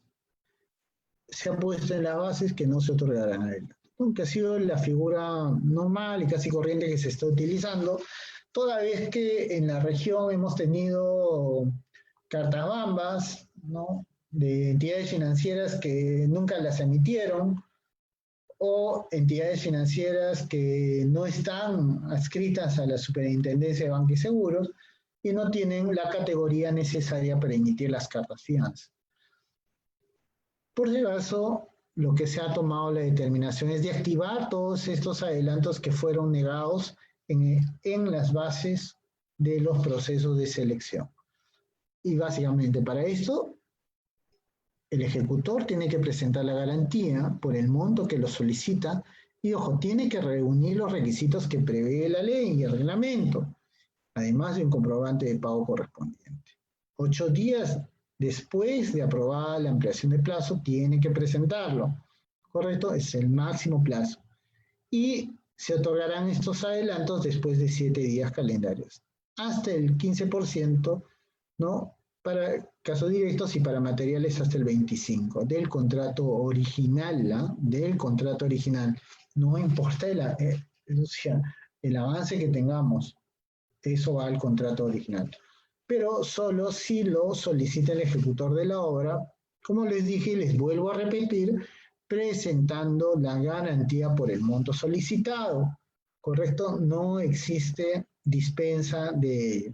[SPEAKER 1] se ha puesto en las bases que no se otorgarán adelantos, que ha sido la figura normal y casi corriente que se está utilizando, toda vez que en la región hemos tenido cartas bambas, ¿no?, de entidades financieras que nunca las emitieron, o entidades financieras que no están adscritas a la Superintendencia de Banca y Seguros y no tienen la categoría necesaria para emitir las cartas fianza. Por si acaso, lo que se ha tomado la determinación es de activar todos estos adelantos que fueron negados en las bases de los procesos de selección. Y básicamente para esto, el ejecutor tiene que presentar la garantía por el monto que lo solicita y, ojo, tiene que reunir los requisitos que prevé la ley y el reglamento, además de un comprobante de pago correspondiente. 8 días después de aprobada la ampliación de plazo, tiene que presentarlo, ¿correcto? Es el máximo plazo. Y se otorgarán estos adelantos después de 7 días calendarios, hasta el 15%, ¿no?, para casos directos y para materiales hasta el 25% del contrato original, ¿no?, del contrato original. No importa el avance que tengamos, eso va al contrato original. Pero solo si lo solicita el ejecutor de la obra, como les dije y les vuelvo a repetir, presentando la garantía por el monto solicitado, ¿correcto? No existe dispensa de ello.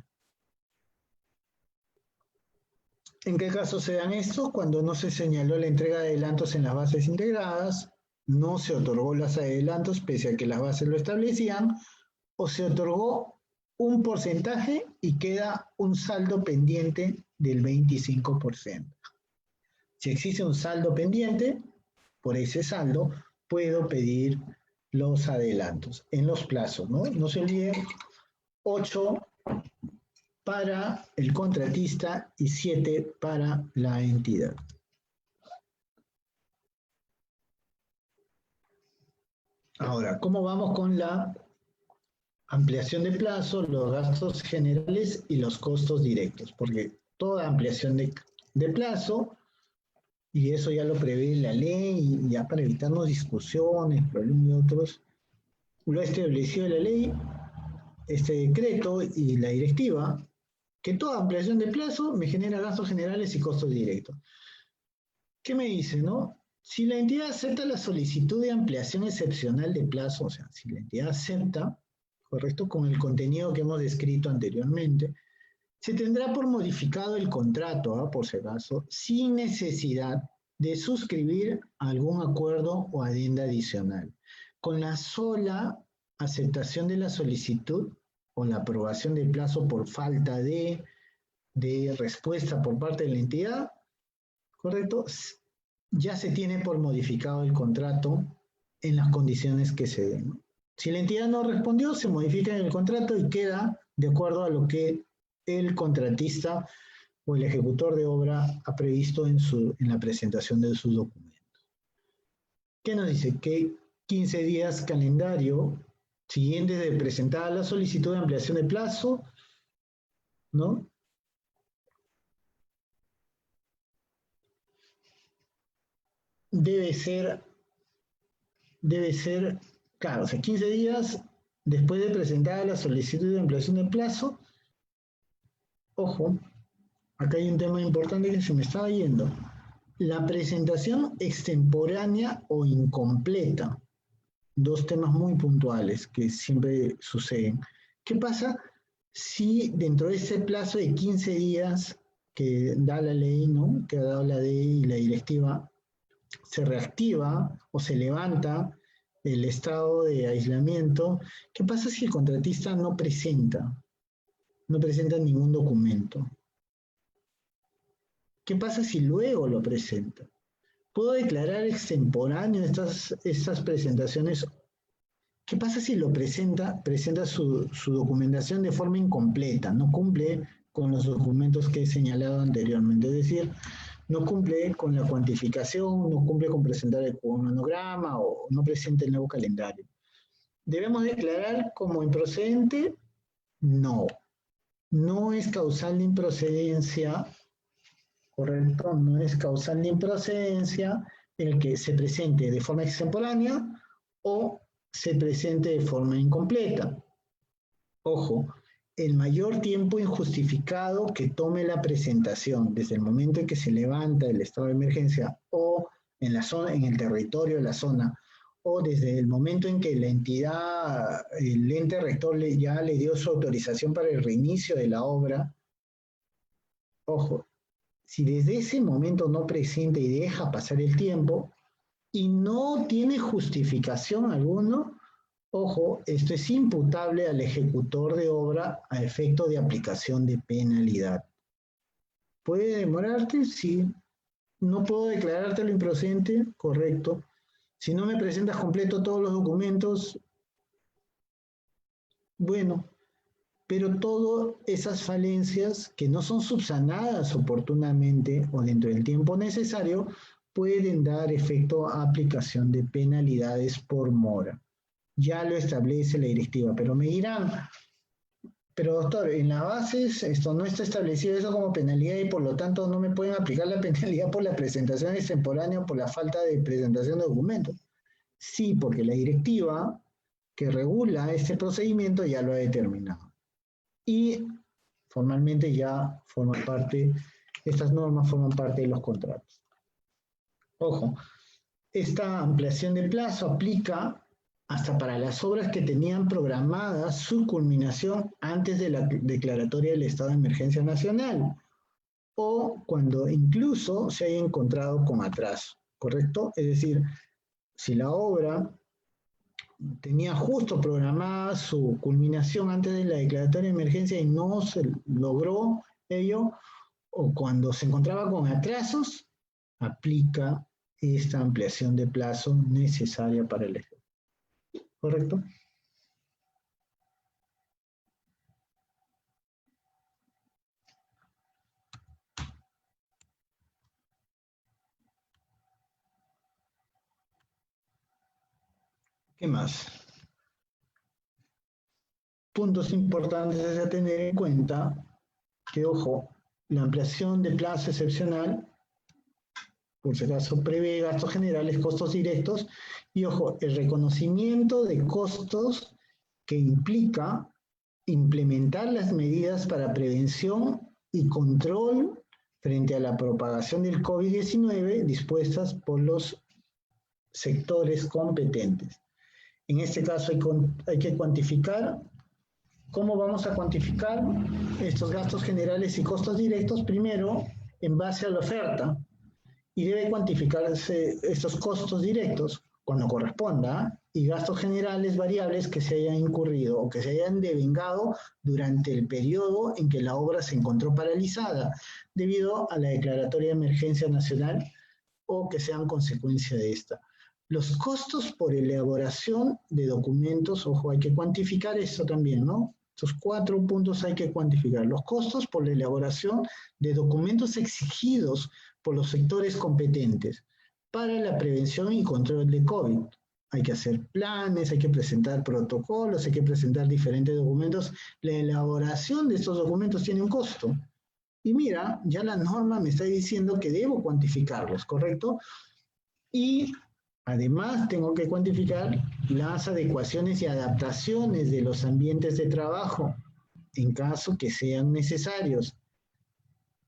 [SPEAKER 1] ¿En qué caso se dan estos? Cuando no se señaló la entrega de adelantos en las bases integradas, no se otorgó los adelantos pese a que las bases lo establecían, o se otorgó un porcentaje y queda un saldo pendiente del 25%. Si existe un saldo pendiente, por ese saldo puedo pedir los adelantos en los plazos, ¿no? No se olviden, 8 para el contratista y 7 para la entidad. Ahora, ¿cómo vamos con la ampliación de plazo, los gastos generales y los costos directos? Porque toda ampliación de plazo, y eso ya lo prevé la ley, y ya para evitarnos discusiones, problemas y otros, lo ha establecido la ley, este decreto y la directiva, que toda ampliación de plazo me genera gastos generales y costos directos. ¿Qué me dice, no? Si la entidad acepta la solicitud de ampliación excepcional de plazo, o sea, si la entidad acepta, correcto, con el contenido que hemos descrito anteriormente, se tendrá por modificado el contrato, por si acaso, sin necesidad de suscribir algún acuerdo o adenda adicional. Con la sola aceptación de la solicitud o la aprobación del plazo por falta de respuesta por parte de la entidad, ¿correcto? Ya se tiene por modificado el contrato en las condiciones que se den, ¿no? Si la entidad no respondió, se modifica en el contrato y queda de acuerdo a lo que el contratista o el ejecutor de obra ha previsto en la presentación de sus documentos. ¿Qué nos dice? Que 15 días calendario siguientes de presentada la solicitud de ampliación de plazo, ¿no? Debe ser, claro, o sea, 15 días después de presentada la solicitud de ampliación de plazo. Ojo, acá hay un tema importante que se me estaba yendo. La presentación extemporánea o incompleta. Dos temas muy puntuales que siempre suceden. ¿Qué pasa si dentro de ese plazo de 15 días que da la ley, ¿no?, que ha dado la ley y la directiva, se reactiva o se levanta el estado de aislamiento? ¿Qué pasa si el contratista no presenta ningún documento? ¿Qué pasa si luego lo presenta? ¿Puedo declarar extemporáneo estas presentaciones? ¿Qué pasa si lo presenta su documentación de forma incompleta? No cumple con los documentos que he señalado anteriormente. Es decir, no cumple con la cuantificación, no cumple con presentar el cronograma o no presenta el nuevo calendario. ¿Debemos declarar como improcedente? No. No es causal de improcedencia, correcto, no es causal de improcedencia el que se presente de forma extemporánea o se presente de forma incompleta. Ojo, el mayor tiempo injustificado que tome la presentación desde el momento en que se levanta el estado de emergencia o en la zona, en el territorio de la zona, o desde el momento en que la entidad, el ente rector ya le dio su autorización para el reinicio de la obra. Ojo, si desde ese momento no presenta y deja pasar el tiempo y no tiene justificación alguno, ojo, esto es imputable al ejecutor de obra a efecto de aplicación de penalidad. ¿Puede demorarte? Sí. ¿No puedo declararte lo improcedente? Correcto. Si no me presentas completo todos los documentos, bueno, pero todas esas falencias que no son subsanadas oportunamente o dentro del tiempo necesario pueden dar efecto a aplicación de penalidades por mora. Ya lo establece la directiva, pero me dirán, pero doctor, en las bases esto no está establecido eso como penalidad y por lo tanto no me pueden aplicar la penalidad por la presentación extemporánea o por la falta de presentación de documentos. Sí, porque la directiva que regula este procedimiento ya lo ha determinado. Y formalmente ya forman parte, estas normas forman parte de los contratos. Ojo, esta ampliación de plazo aplica hasta para las obras que tenían programada su culminación antes de la declaratoria del estado de emergencia nacional o cuando incluso se haya encontrado con atraso, ¿correcto? Es decir, si la obra tenía justo programada su culminación antes de la declaratoria de emergencia y no se logró ello, o cuando se encontraba con atrasos, aplica esta ampliación de plazo necesaria para el ejercicio. ¿Correcto? ¿Qué más? Puntos importantes a tener en cuenta, que ojo, la ampliación de plazo excepcional, por si acaso, prevé gastos generales, costos directos, y ojo, el reconocimiento de costos que implica implementar las medidas para prevención y control frente a la propagación del COVID-19 dispuestas por los sectores competentes. En este caso hay que cuantificar. ¿Cómo vamos a cuantificar estos gastos generales y costos directos? Primero, en base a la oferta. Y debe cuantificarse estos costos directos cuando corresponda y gastos generales variables que se hayan incurrido o que se hayan devengado durante el periodo en que la obra se encontró paralizada debido a la declaratoria de emergencia nacional o que sean consecuencia de esta. Los costos por elaboración de documentos, ojo, hay que cuantificar esto también, ¿no? Estos 4 puntos hay que cuantificar. Los costos por la elaboración de documentos exigidos por los sectores competentes para la prevención y control de COVID. Hay que hacer planes, hay que presentar protocolos, hay que presentar diferentes documentos. La elaboración de estos documentos tiene un costo. Y mira, ya la norma me está diciendo que debo cuantificarlos, ¿correcto? Y además tengo que cuantificar las adecuaciones y adaptaciones de los ambientes de trabajo en caso que sean necesarios.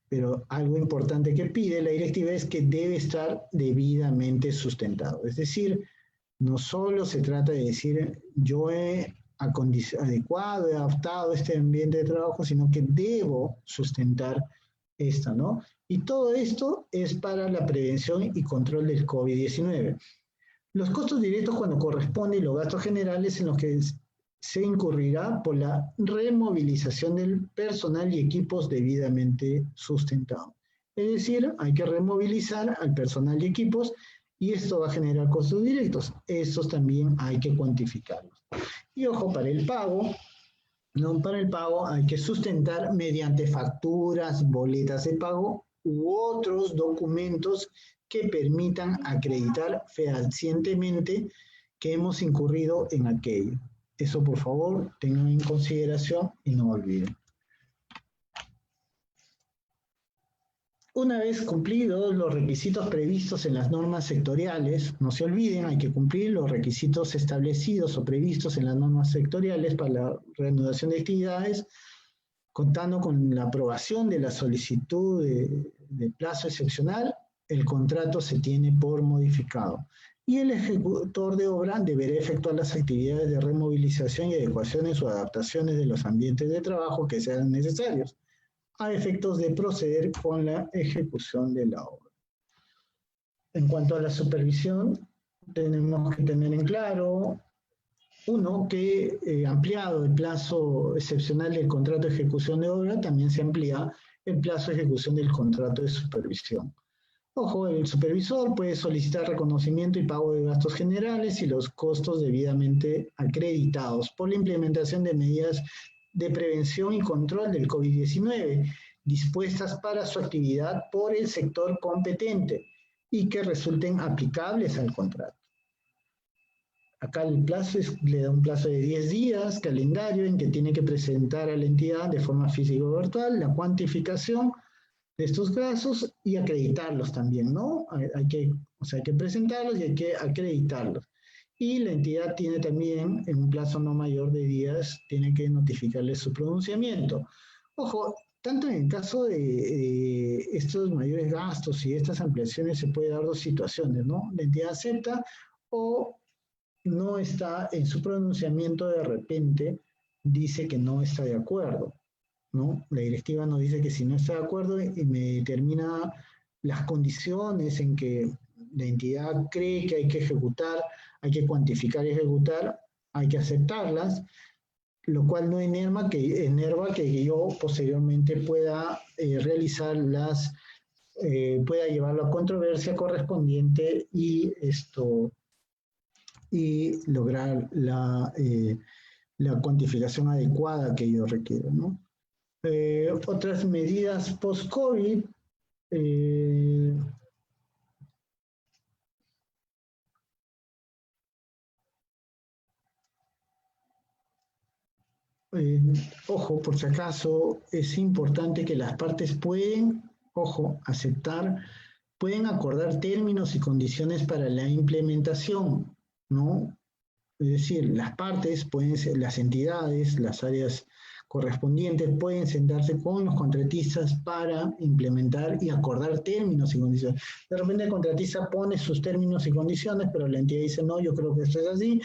[SPEAKER 1] Pero algo importante que pide la directiva es que debe estar debidamente sustentado. Es decir, no solo se trata de decir yo he adecuado, he adaptado este ambiente de trabajo, sino que debo sustentar esto, ¿no? Y todo esto es para la prevención y control del COVID-19. Los costos directos cuando corresponde y los gastos generales en los que se incurrirá por la removilización del personal y equipos debidamente sustentados. Es decir, hay que removilizar al personal y equipos y esto va a generar costos directos. Estos también hay que cuantificarlos. Y ojo, para el pago, no para el pago hay que sustentar mediante facturas, boletas de pago u otros documentos que permitan acreditar fehacientemente que hemos incurrido en aquello. Eso, por favor, tengan en consideración y no olviden. Una vez cumplidos los requisitos previstos en las normas sectoriales, no se olviden, hay que cumplir los requisitos establecidos o previstos en las normas sectoriales para la reanudación de actividades, contando con la aprobación de la solicitud de plazo excepcional, el contrato se tiene por modificado. Y el ejecutor de obra deberá efectuar las actividades de removilización y adecuaciones o adaptaciones de los ambientes de trabajo que sean necesarios, a efectos de proceder con la ejecución de la obra. En cuanto a la supervisión, tenemos que tener en claro, uno, que ampliado el plazo excepcional del contrato de ejecución de obra, también se amplía el plazo de ejecución del contrato de supervisión. Ojo, el supervisor puede solicitar reconocimiento y pago de gastos generales y los costos debidamente acreditados por la implementación de medidas de prevención y control del COVID-19 dispuestas para su actividad por el sector competente y que resulten aplicables al contrato. Acá el plazo le da un plazo de 10 días, calendario, en que tiene que presentar a la entidad de forma física o virtual la cuantificación de estos gastos y acreditarlos también, ¿no? Hay que presentarlos y hay que acreditarlos. Y la entidad tiene también, en un plazo no mayor de días, tiene que notificarles su pronunciamiento. Ojo, tanto en el caso de estos mayores gastos y estas ampliaciones se puede dar dos situaciones, ¿no? La entidad acepta o no está en su pronunciamiento, de repente dice que no está de acuerdo, ¿no? La directiva nos dice que si no está de acuerdo y me determina las condiciones en que la entidad cree que hay que ejecutar, hay que cuantificar y ejecutar, hay que aceptarlas, lo cual no enerva que yo posteriormente pueda realizar pueda llevarlo a controversia correspondiente y lograr la cuantificación adecuada que yo requiero, ¿no? Otras medidas post-COVID, eh, ojo, por si acaso, es importante que las partes aceptar, pueden acordar términos y condiciones para la implementación, ¿no? Es decir, las partes pueden ser, las entidades, las áreas correspondientes pueden sentarse con los contratistas para implementar y acordar términos y condiciones. De repente el contratista pone sus términos y condiciones, pero la entidad dice, no, yo creo que esto es así.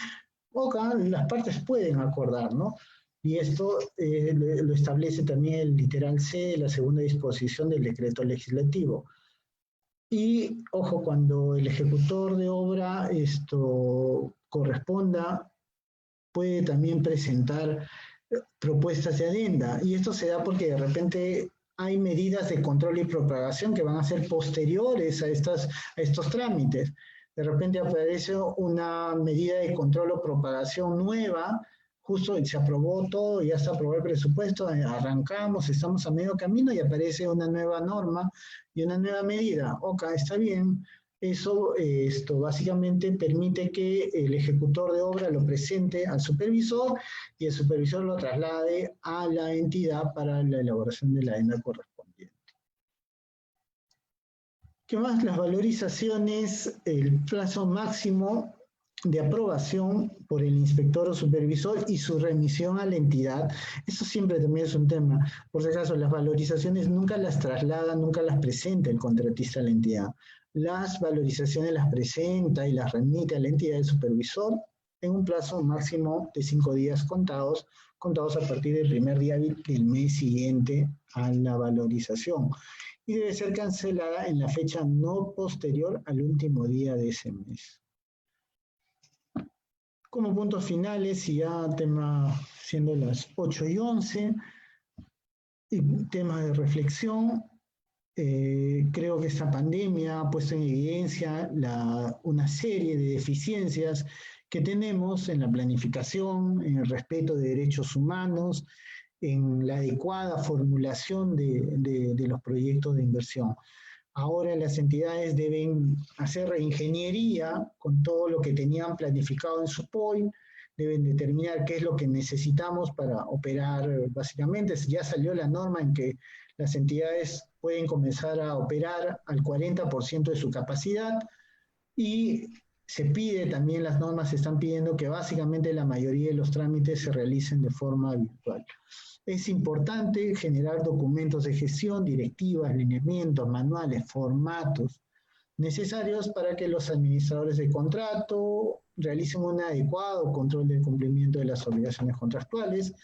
[SPEAKER 1] Las partes pueden acordar, ¿no? Y esto lo establece también el literal C de la segunda disposición del decreto legislativo. Y ojo, cuando el ejecutor de obra corresponda, puede también presentar propuestas de adenda. Y esto se da porque de repente hay medidas de control y propagación que van a ser posteriores a estos trámites. De repente aparece una medida de control o propagación nueva, justo se aprobó todo, ya se aprobó el presupuesto, arrancamos, estamos a medio camino y aparece una nueva norma y una nueva medida. Ok, está bien. Esto básicamente permite que el ejecutor de obra lo presente al supervisor y el supervisor lo traslade a la entidad para la elaboración de la adenda correspondiente. ¿Qué más? Las valorizaciones, el plazo máximo de aprobación por el inspector o supervisor y su remisión a la entidad. Eso siempre también es un tema. Por si acaso, las valorizaciones nunca las traslada, nunca las presenta el contratista a la entidad. Las valorizaciones las presenta y las remite a la entidad del supervisor en un plazo máximo de 5 días contados a partir del primer día del mes siguiente a la valorización. Y debe ser cancelada en la fecha no posterior al último día de ese mes. Como puntos finales, y ya siendo las 8:11, temas de reflexión, creo que esta pandemia ha puesto en evidencia una serie de deficiencias que tenemos en la planificación, en el respeto de derechos humanos, en la adecuada formulación de los proyectos de inversión. Ahora las entidades deben hacer reingeniería con todo lo que tenían planificado en su POI, deben determinar qué es lo que necesitamos para operar básicamente. Ya salió la norma en que las entidades pueden comenzar a operar al 40% de su capacidad y se pide también, las normas están pidiendo que básicamente la mayoría de los trámites se realicen de forma virtual. Es importante generar documentos de gestión, directivas, lineamientos, manuales, formatos necesarios para que los administradores de contrato realicen un adecuado control del cumplimiento de las obligaciones contractuales,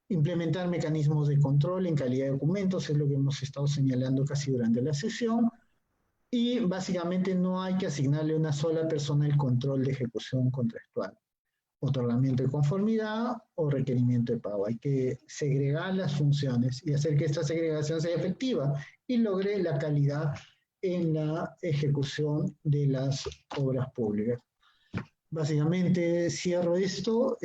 [SPEAKER 1] implementar mecanismos de control en calidad de documentos, es lo que hemos estado señalando casi durante la sesión, y básicamente no hay que asignarle a una sola persona el control de ejecución contractual, otorgamiento de conformidad o requerimiento de pago. Hay que segregar las funciones y hacer que esta segregación sea efectiva y logre la calidad en la ejecución de las obras públicas. Básicamente cierro esto,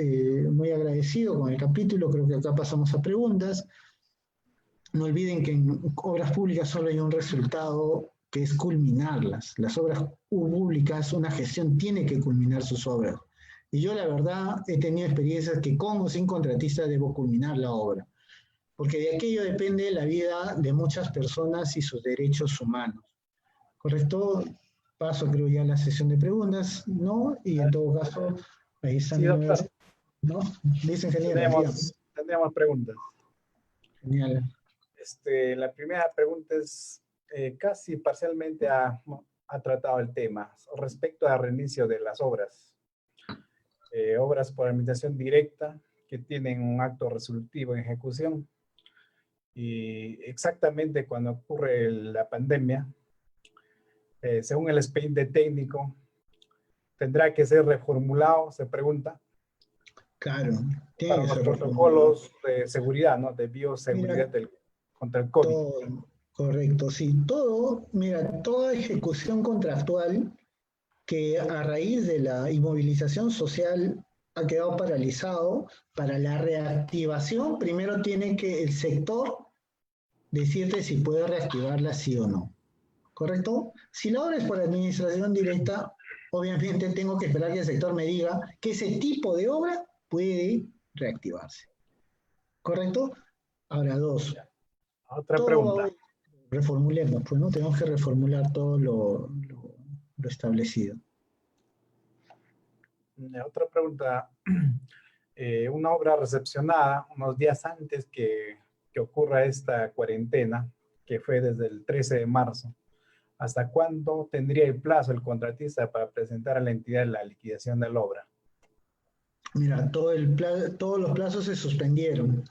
[SPEAKER 1] muy agradecido con el capítulo, creo que acá pasamos a preguntas. No olviden que en obras públicas solo hay un resultado, que es culminarlas. Las obras públicas, una gestión tiene que culminar sus obras. Y yo la verdad he tenido experiencias que con o sin contratista debo culminar la obra, porque de aquello depende la vida de muchas personas y sus derechos humanos. ¿Correcto? Paso creo ya a la sesión de preguntas, ¿no? Y en todo caso, ahí están
[SPEAKER 2] Sí,
[SPEAKER 1] de nuevo,
[SPEAKER 2] doctor.
[SPEAKER 1] ¿no? Dice ingeniero, dígame.
[SPEAKER 2] Tendríamos preguntas.
[SPEAKER 1] Genial.
[SPEAKER 2] La primera pregunta es, casi parcialmente ha tratado el tema respecto al reinicio de las obras. Obras por administración directa que tienen un acto resolutivo en ejecución. Y exactamente cuando ocurre la pandemia, según el expediente técnico, ¿tendrá que ser reformulado? Se pregunta.
[SPEAKER 1] Claro, tiene
[SPEAKER 2] Para
[SPEAKER 1] que
[SPEAKER 2] los
[SPEAKER 1] ser reformulado.
[SPEAKER 2] protocolos de seguridad, ¿no? De
[SPEAKER 1] Mira,
[SPEAKER 2] bioseguridad contra el COVID.
[SPEAKER 1] todo, correcto, sí, todo, mira, toda ejecución contractual que a raíz de la inmovilización social ha quedado paralizado, para la reactivación, primero tiene que el sector decirte si puede reactivarla sí o no. ¿Correcto? Si la obra es por administración directa, obviamente tengo que esperar que el sector me diga que ese tipo de obra puede reactivarse. ¿Correcto? Ahora, dos,
[SPEAKER 2] Otra
[SPEAKER 1] todo va a...
[SPEAKER 2] pregunta.
[SPEAKER 1] Reformulemos, pues no tenemos que reformular todo lo establecido.
[SPEAKER 2] Otra pregunta. Una obra recepcionada unos días antes que ocurra esta cuarentena, que fue desde el 13 de marzo. ¿Hasta cuándo tendría el plazo el contratista para presentar a la entidad la liquidación de la obra?
[SPEAKER 1] Mira, todos los plazos se suspendieron.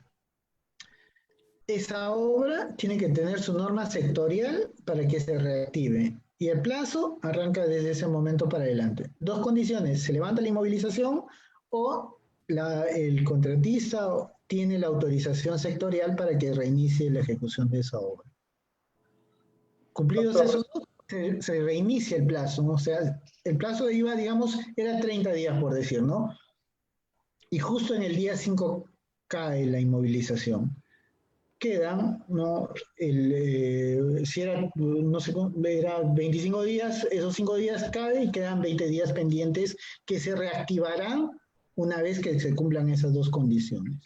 [SPEAKER 1] Esa obra tiene que tener su norma sectorial para que se reactive. Y el plazo arranca desde ese momento para adelante. Dos condiciones: se levanta la inmovilización o el contratista tiene la autorización sectorial para que reinicie la ejecución de esa obra. Cumplidos
[SPEAKER 2] Doctor,
[SPEAKER 1] esos dos, se reinicia el plazo, ¿no? O sea, el plazo iba, digamos, era 30 días por decir, ¿no? Y justo en el día 5 cae la inmovilización. Quedan, ¿no? Si era, no sé, era 25 días, esos 5 días cae y quedan 20 días pendientes que se reactivarán una vez que se cumplan esas dos condiciones.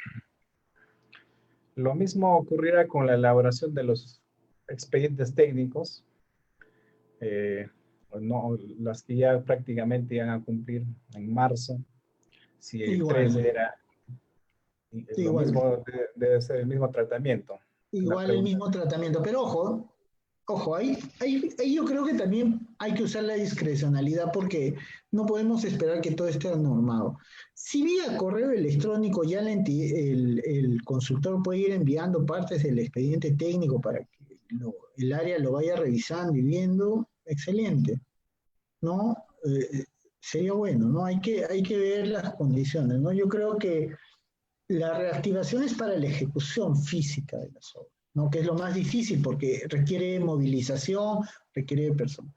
[SPEAKER 2] lo mismo ocurrirá con la elaboración de los expedientes técnicos, no, las que ya prácticamente iban a cumplir en marzo. Si el
[SPEAKER 1] Igual,
[SPEAKER 2] 13 era lo
[SPEAKER 1] igual,
[SPEAKER 2] mismo, debe ser el mismo tratamiento. La
[SPEAKER 1] igual el
[SPEAKER 2] pregunta.
[SPEAKER 1] mismo tratamiento, pero ojo, ahí yo creo que también hay que usar la discrecionalidad, porque no podemos esperar que todo esté normado. Si vía correo electrónico ya el consultor puede ir enviando partes del expediente técnico para que el área lo vaya revisando y viendo, excelente, ¿no? Sería bueno, ¿no? Hay que ver las condiciones, ¿no? Yo creo que la reactivación es para la ejecución física de las obras, ¿no? Que es lo más difícil porque requiere movilización, requiere personas.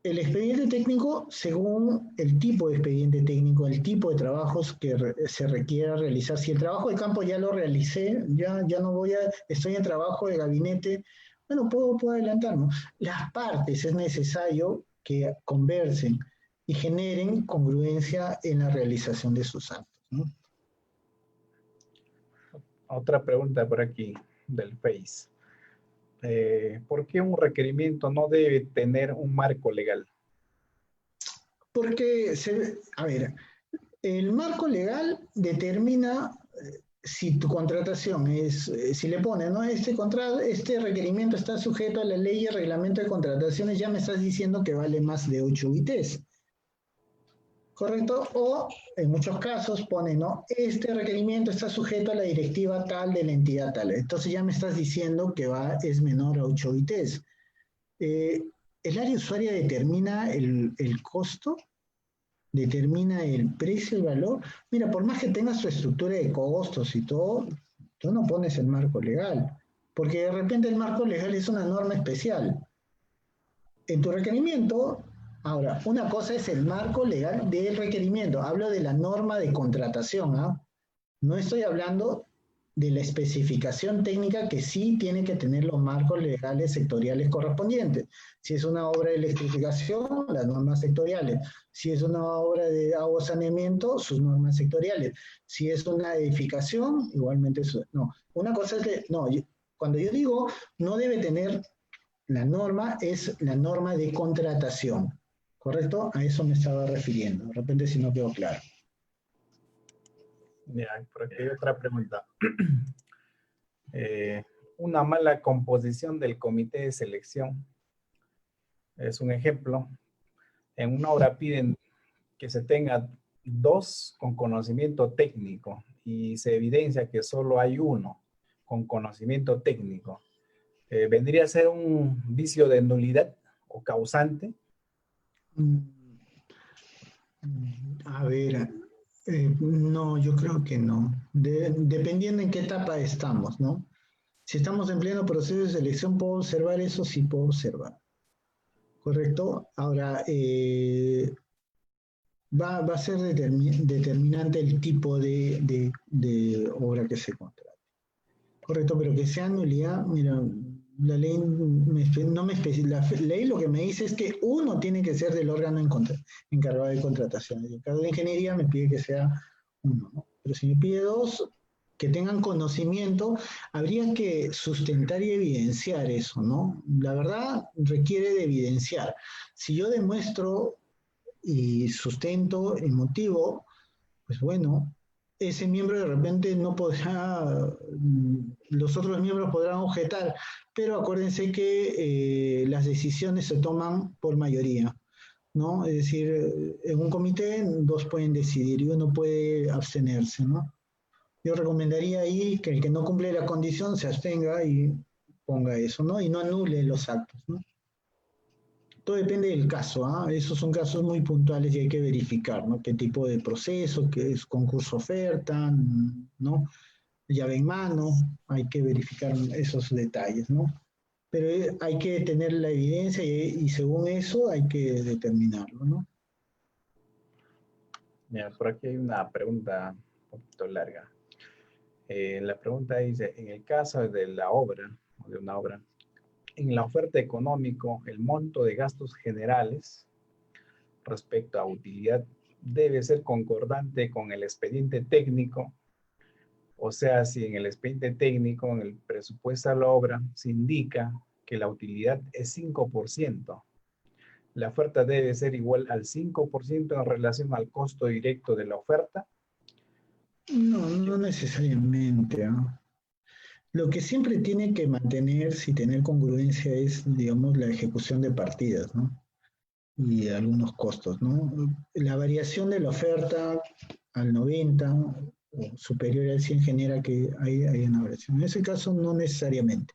[SPEAKER 1] El expediente técnico, según el tipo de expediente técnico, el tipo de trabajos que se requiera realizar. Si el trabajo de campo ya lo realicé, ya no estoy en trabajo de gabinete, bueno, puedo adelantarnos. Las partes es necesario que conversen y generen congruencia en la realización de sus actos, ¿no?
[SPEAKER 2] Otra pregunta por aquí del Face. ¿Por qué un requerimiento no debe tener un marco legal?
[SPEAKER 1] Porque, a ver, el marco legal determina si tu contratación si le pone, ¿no? Este requerimiento está sujeto a la ley y el reglamento de contrataciones, ya me estás diciendo que vale más de 8 UITs, ¿correcto? O en muchos casos pone, ¿no? Este requerimiento está sujeto a la directiva tal de la entidad tal. Entonces ya me estás diciendo que es menor a 8 UITs. El área usuaria determina el costo, determina el precio, el valor. Mira, por más que tengas tu estructura de costos y todo, tú no pones el marco legal, porque de repente el marco legal es una norma especial. En tu requerimiento, ahora, una cosa es el marco legal del requerimiento, hablo de la norma de contratación, ¿ah? No estoy hablando de la especificación técnica, que sí tiene que tener los marcos legales sectoriales correspondientes. Si es una obra de electrificación, las normas sectoriales. Si es una obra de agua saneamiento, sus normas sectoriales. Si es una edificación, igualmente eso. No, una cosa es que, no, cuando yo digo no debe tener la norma, es la norma de contratación. ¿Correcto? A eso me estaba refiriendo. De repente si no quedó claro.
[SPEAKER 2] Mira, por aquí hay otra pregunta. Eh, una mala composición del comité de selección es un ejemplo. En una obra piden que se tenga dos con conocimiento técnico y se evidencia que solo hay uno con conocimiento técnico. ¿Vendría a ser un vicio de nulidad o causante?
[SPEAKER 1] Mm, A ver, no, yo creo que no. Dependiendo en qué etapa estamos, ¿no? Si estamos en pleno proceso de selección, puedo observar eso, sí puedo observar. ¿Correcto? Ahora, va a ser determinante el tipo de obra que se contrata. Correcto, pero que sea nulidad, mira, la ley no me la ley lo que me dice es que uno tiene que ser del órgano encargado de contratación. En el caso de ingeniería me pide que sea uno, ¿no? Pero si me pide dos, que tengan conocimiento, habría que sustentar y evidenciar eso, ¿no? La verdad requiere de evidenciar. Si yo demuestro y sustento el motivo, pues bueno, ese miembro de repente no podrá, los otros miembros podrán objetar, pero acuérdense que las decisiones se toman por mayoría, ¿no? Es decir, en un comité dos pueden decidir y uno puede abstenerse, ¿no? Yo recomendaría ahí que el que no cumple la condición se abstenga y ponga eso, ¿no? Y no anule los actos, ¿no? Todo depende del caso, ¿ah? Esos son casos muy puntuales y hay que verificar, ¿no? Qué tipo de proceso, qué es concurso oferta, ¿no? Llave en mano, hay que verificar esos detalles, ¿no? Pero hay que tener la evidencia y según eso hay que determinarlo, ¿no?
[SPEAKER 2] Mira, por aquí hay una pregunta un poquito larga. La pregunta dice, en el caso de la obra, o de una obra, en la oferta económico, el monto de gastos generales respecto a utilidad debe ser concordante con el expediente técnico. O sea, si en el expediente técnico, en el presupuesto de la obra, se indica que la utilidad es 5%, la oferta debe ser igual al 5% en relación al costo directo de la oferta.
[SPEAKER 1] No, no necesariamente, ¿ah? Lo que siempre tiene que mantenerse y tener congruencia es, digamos, la ejecución de partidas, ¿no? Y algunos costos, ¿no? La variación de la oferta al 90 o superior al 100 genera que hay una variación. En ese caso, no necesariamente.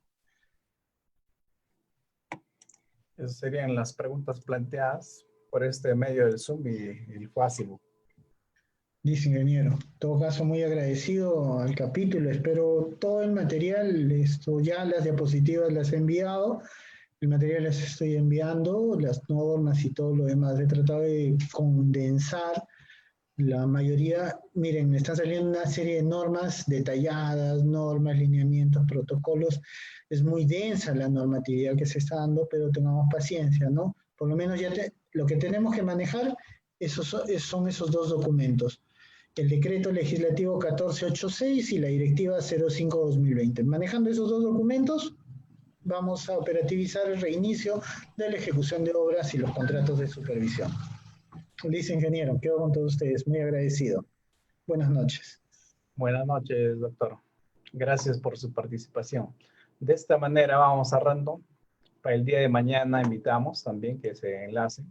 [SPEAKER 2] Esas serían las preguntas planteadas por este medio del Zoom y el Facebook.
[SPEAKER 1] Dice ingeniero. En todo caso, muy agradecido al capítulo. Espero todo el material, esto ya las diapositivas las he enviado, el material las estoy enviando, las normas y todo lo demás. He tratado de condensar la mayoría. Miren, me están saliendo una serie de normas detalladas, normas, lineamientos, protocolos. Es muy densa la normatividad que se está dando, pero tengamos paciencia, ¿no? Por lo menos lo que tenemos que manejar son esos dos documentos, el decreto legislativo 1486 y la directiva 05-2020. Manejando esos dos documentos, vamos a operativizar el reinicio de la ejecución de obras y los contratos de supervisión. Lice ingeniero, quedo con todos ustedes, muy agradecido. Buenas noches.
[SPEAKER 2] Buenas noches, doctor. Gracias por su participación. De esta manera vamos cerrando. Para el día de mañana invitamos también que se enlace.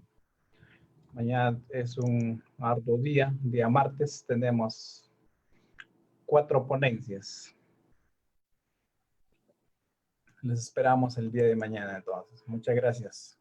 [SPEAKER 2] Mañana es un arduo día martes. Tenemos 4 ponencias. Les esperamos el día de mañana entonces. Muchas gracias.